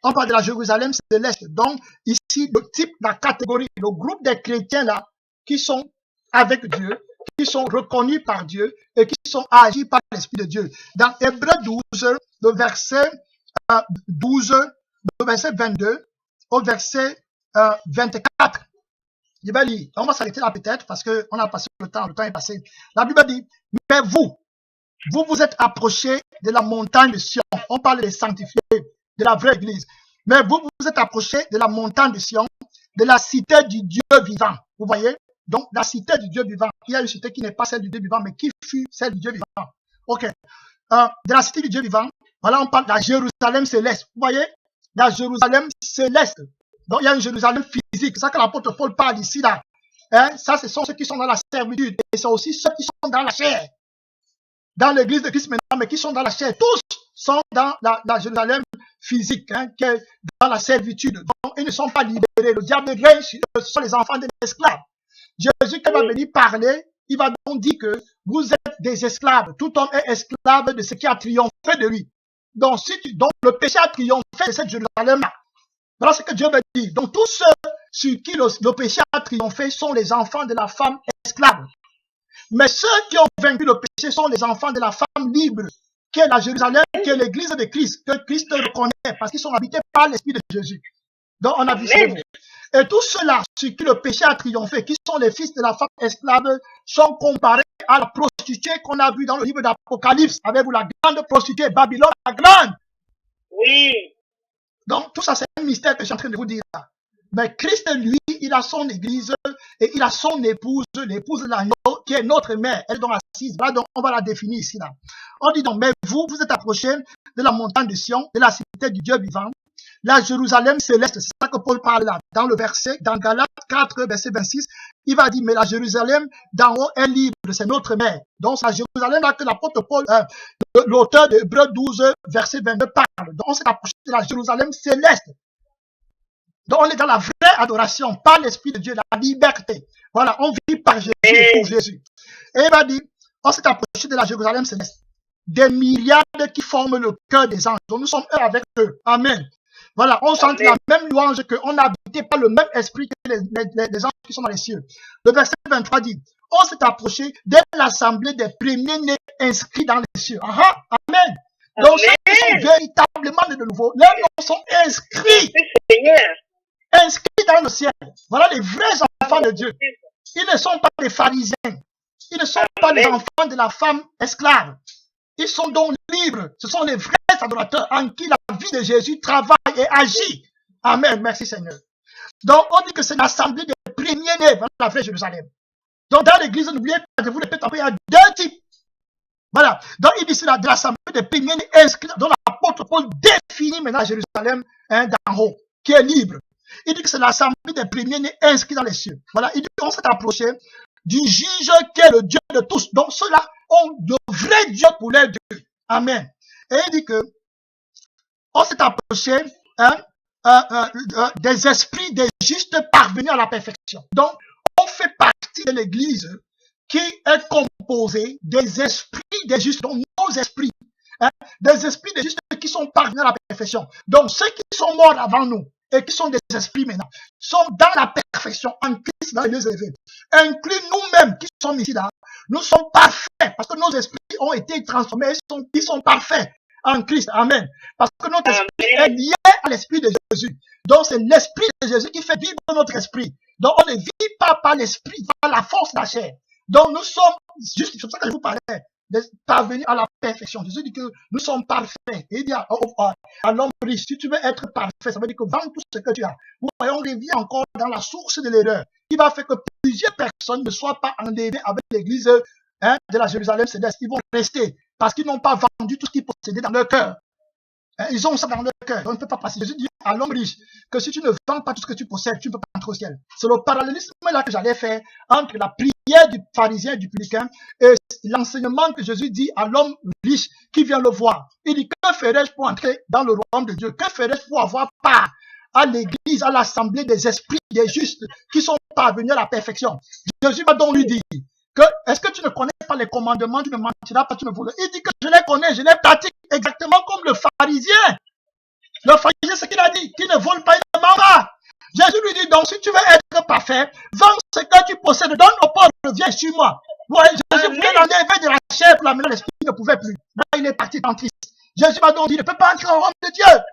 On parle de la Jérusalem céleste. Donc, ici, le type, la catégorie, le groupe des chrétiens là, qui sont avec Dieu, qui sont reconnus par Dieu et qui sont agis par l'Esprit de Dieu. Dans Hébreux 12, le verset 12, le verset 22 au verset 24. Je vais lire. On va s'arrêter là peut-être parce qu'on a passé le temps est passé. La Bible dit, mais vous vous êtes approchés de la montagne de Sion. On parle des sanctifiés, de la vraie église. Mais vous vous êtes approchés de la montagne de Sion, de la cité du Dieu vivant. Vous voyez? Donc, la cité du Dieu vivant. Il y a une cité qui n'est pas celle du Dieu vivant, mais qui fut celle du Dieu vivant. Ok. De la cité du Dieu vivant, voilà, on parle de la Jérusalem céleste. Vous voyez? La Jérusalem céleste. Donc, il y a une Jérusalem physique. C'est ça que l'apôtre Paul parle ici, là. Hein? Ça, ce sont ceux qui sont dans la servitude. Et c'est aussi ceux qui sont dans la chair. Dans l'église de Christ maintenant, mais qui sont dans la chair. Tous sont dans la Jérusalem physique, hein, qui est dans la servitude. Donc, ils ne sont pas libérés. Le diable règne sur eux. Ce sont les enfants des esclaves. Jésus, qui va venir parler, il va donc dire que vous êtes des esclaves. Tout homme est esclave de ce qui a triomphé de lui. Donc, donc le péché a triomphé de cette Jérusalem-là. Voilà ce que Dieu veut dire. Donc, tous ceux sur qui le péché a triomphé sont les enfants de la femme esclave. Mais ceux qui ont vaincu le péché sont les enfants de la femme libre, qui est la Jérusalem, qui est l'église de Christ, que Christ reconnaît, parce qu'ils sont habités par l'Esprit de Jésus. Donc, on a vu ça. Et tous ceux-là, sur qui le péché a triomphé, qui sont les fils de la femme esclave, sont comparés à la prostituée qu'on a vue dans le livre d'Apocalypse. Avez-vous la grande prostituée, Babylone la grande? Oui. Donc, tout ça, c'est un mystère que je suis en train de vous dire là. Mais Christ, lui, il a son église et il a son épouse, l'épouse de l'agneau, qui est notre mère. Elle est donc assise. Là, donc, on va la définir ici, là. On dit donc, mais vous êtes approchés de la montagne de Sion, de la cité du Dieu vivant, la Jérusalem céleste. C'est ça que Paul parle là. Dans le verset, dans Galates 4, verset 26, il va dire, mais la Jérusalem d'en haut est libre, c'est notre mère. Donc, c'est la Jérusalem là que l'apôtre Paul, l'auteur de Hébreux 12, verset 22 parle. Donc, on s'est approché de la Jérusalem céleste. Donc, on est dans la vraie adoration, par l'Esprit de Dieu, la liberté. Voilà, on vit par Jésus, pour Jésus. Et il va dire, on s'est approché de la Jérusalem céleste. Des milliards qui forment le cœur des anges. Donc, nous sommes eux avec eux. Amen. Voilà, on chante la même louange qu'on a habité par le même esprit que les anges qui sont dans les cieux. Le verset 23 dit, on s'est approché de l'assemblée des premiers-nés inscrits dans les cieux. Amen. Donc, ceux qui sont véritablement nés de nouveau, leurs noms sont inscrits. Inscrits dans le ciel. Voilà les vrais enfants de Dieu. Ils ne sont pas des pharisiens. Ils ne sont pas les enfants de la femme esclave. Ils sont donc libres. Ce sont les vrais adorateurs en qui la vie de Jésus travaille et agit. Amen. Merci Seigneur. Donc, on dit que c'est l'assemblée des premiers-nés. Voilà la vraie Jérusalem. Donc, dans l'église, n'oubliez pas, je vous répète, il y a deux types. Voilà. Donc, il dit cela de l'assemblée des premiers-nés inscrits, dont l'apôtre Paul définit maintenant Jérusalem d'en haut, qui est libre. Il dit que c'est l'assemblée des premiers-nés inscrits dans les cieux. Voilà. Il dit qu'on s'est approché du juge qui est le Dieu de tous. Donc, ceux-là ont de vrais dieux pour leur Dieu. Amen. Et il dit que on s'est approché des esprits des justes parvenus à la perfection. Donc, on fait partie de l'église qui est composée des esprits des justes, donc nos esprits, des esprits des justes qui sont parvenus à la perfection. Donc, ceux qui sont morts avant nous et qui sont des esprits maintenant, sont dans la perfection en Christ, dans les lieux élevés. Inclus nous-mêmes qui sommes ici, là, nous sommes parfaits parce que nos esprits ont été transformés, ils sont parfaits en Christ. Amen. Parce que notre esprit est lié à l'esprit de Jésus. Donc, c'est l'esprit de Jésus qui fait vivre notre esprit. Donc, on ne vit pas par l'esprit, par la force de la chair. Donc, nous sommes justifiés. C'est pour ça que je vous parlais parvenir à la perfection. Jésus dit que nous sommes parfaits. Et il dit à l'homme riche, si tu veux être parfait, ça veut dire que vends tout ce que tu as. Vous voyez, on revient encore dans la source de l'erreur, qui va faire que plusieurs personnes ne soient pas enlevées avec l'église de la Jérusalem céleste. Ils vont rester parce qu'ils n'ont pas vendu tout ce qu'ils possédaient dans leur cœur. Ils ont ça dans leur cœur. On ne peut pas passer. Jésus dit à l'homme riche que si tu ne vends pas tout ce que tu possèdes, tu ne peux pas entrer au ciel. C'est le parallélisme là que j'allais faire entre la prière du pharisien et du publicain et l'enseignement que Jésus dit à l'homme riche qui vient le voir. Il dit, que ferais-je pour entrer dans le royaume de Dieu? Que ferais-je pour avoir part à l'église, à l'assemblée des esprits des justes qui sont parvenus à la perfection? Jésus va donc lui dire est-ce que tu ne connais pas les commandements, tu ne mentiras pas, tu ne voudras. Il dit que je les connais, je les pratique exactement comme le pharisien. Le pharisien, c'est ce qu'il a dit, qui ne vole pas, il ne ment pas. Jésus lui dit donc, si tu veux être parfait, vends ce que tu possèdes, donne aux pauvres, viens sur moi. Vous voyez, Jésus voulait l'enlever de la chair pour l'amener à l'esprit, il ne pouvait plus. Là, il est parti en triste. Jésus va donc dire, il ne peut pas entrer au royaume de Dieu.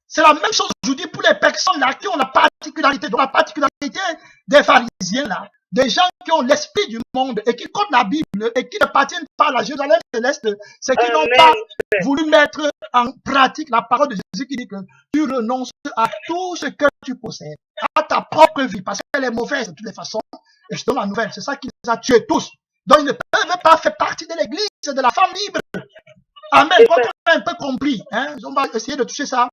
C'est la même chose aujourd'hui pour les personnes là qui ont la particularité, donc la particularité des pharisiens là. Des gens qui ont l'esprit du monde et qui codent la Bible et qui ne partiennent pas à la Jérusalem céleste, c'est qu'ils n'ont pas voulu mettre en pratique la parole de Jésus qui dit que tu renonces à tout ce que tu possèdes, à ta propre vie, parce qu'elle est mauvaise de toutes les façons. Et je donne la nouvelle, c'est ça qui les a tués tous. Donc ils ne peuvent pas faire partie de l'église, de la femme libre. Amen. Quand on a un peu compris, on va essayer de toucher ça.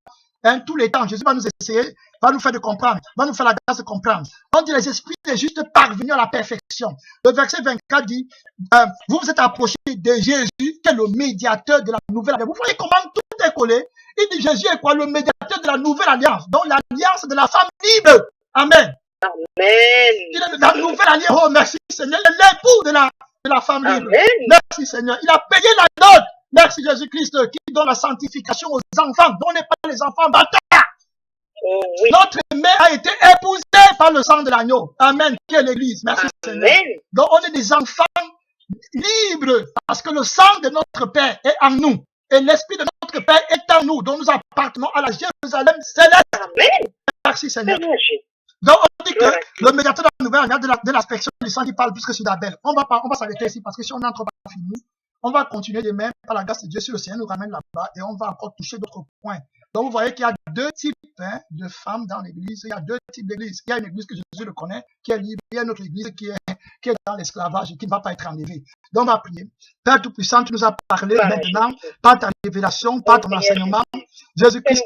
Tous les temps, Jésus va nous essayer, va nous faire de comprendre, va nous faire la grâce de comprendre. On dit les esprits des justes parvenus à la perfection. Le verset 24 dit, vous vous êtes approchés de Jésus, qui est le médiateur de la nouvelle alliance. Vous voyez comment tout est collé. Il dit Jésus est quoi? Le médiateur de la nouvelle alliance, donc l'alliance de la femme libre. Amen. Amen. Il est la nouvelle alliance. Oh, merci Seigneur, l'époux de la femme libre. Amen. Merci Seigneur. Il a payé la dot. Merci Jésus-Christ qui donne la sanctification aux enfants. Donnez pas les enfants bâtards. Oh, oui. Notre mère a été épousée par le sang de l'agneau. Amen. Qui est l'église. Merci Seigneur. Donc on est des enfants libres parce que le sang de notre Père est en nous. Et l'esprit de notre Père est en nous. Donc nous appartenons à la Jérusalem céleste. Amen. Merci Seigneur. Amen. Donc on dit que le médiateur de la nouvelle alliance de l'aspect du sang qui parle plus que sur d'Abel. On va s'arrêter ici parce que si on n'entre pas fini, on va continuer demain par la grâce de Dieu si le Seigneur nous ramène là-bas et on va encore toucher d'autres points. Donc vous voyez qu'il y a deux types de femmes dans l'église. Il y a deux types d'églises. Il y a une église que Jésus le connaît, qui est libre. Il y a une autre église qui est dans l'esclavage et qui ne va pas être enlevée. Donc on va prier. Père Tout-Puissant, tu nous as parlé maintenant par ta révélation, par ton enseignement. Jésus-Christ,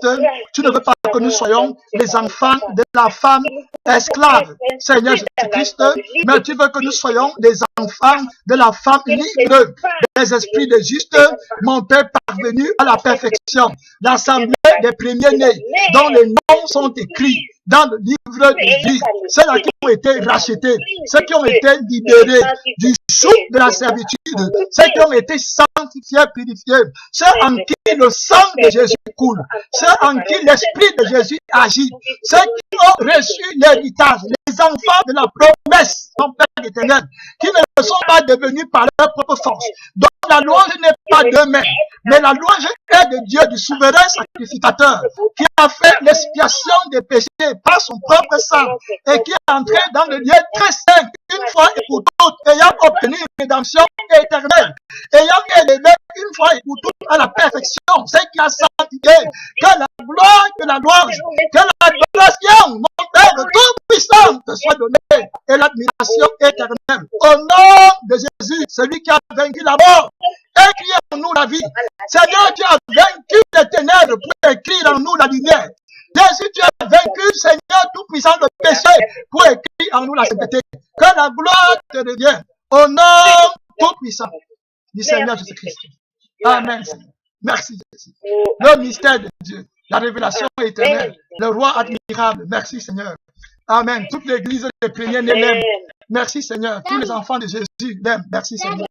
tu ne veux pas que nous soyons les enfants de la femme esclave. Seigneur Jésus-Christ, mais tu veux que nous soyons les enfants de la femme libre. Les esprits des justes, mon Père parvenu à la perfection. L'assemblée des premiers-nés, dont les noms sont écrits dans le livre de vie. Ceux-là qui ont été rachetés, ceux qui ont été libérés du joug de la servitude, ceux qui ont été sanctifiés, purifiés, ceux en qui le sang de Jésus coule, ceux en qui l'esprit de Jésus agit, ceux qui ont reçu l'héritage, les enfants de la promesse, mon Père éternel, qui ne sont pas devenus par leur propre force. Donc la louange n'est pas d'eux-mêmes, mais la louange est de Dieu, du souverain sacrificateur, qui a fait l'expiation des péchés par son propre sang et qui est entré dans le lieu très saint une fois et pour toutes, ayant obtenu une rédemption éternelle, ayant élevé une fois et pour toutes à la perfection, ce qui a sanctifié, que la gloire, que la louange, que l'adoration, mon Père tout-puissant, te soit donnée et l'admiration éternelle. Au nom de Jésus, celui qui a vaincu la mort, écris en nous la vie. Seigneur, tu as vaincu les ténèbres pour écrire en nous la lumière. Jésus, tu as vaincu, Seigneur tout-puissant, le péché pour écrire en nous la sainteté. Que la gloire te revienne. Au nom tout-puissant du Seigneur Jésus-Christ. Amen. Merci Jésus. Le mystère de Dieu, la révélation éternelle, le roi admirable. Merci Seigneur. Amen. Toute l'église des premiers-nés l'aime. Merci Seigneur. Tous les enfants de Jésus l'aiment. Merci Seigneur.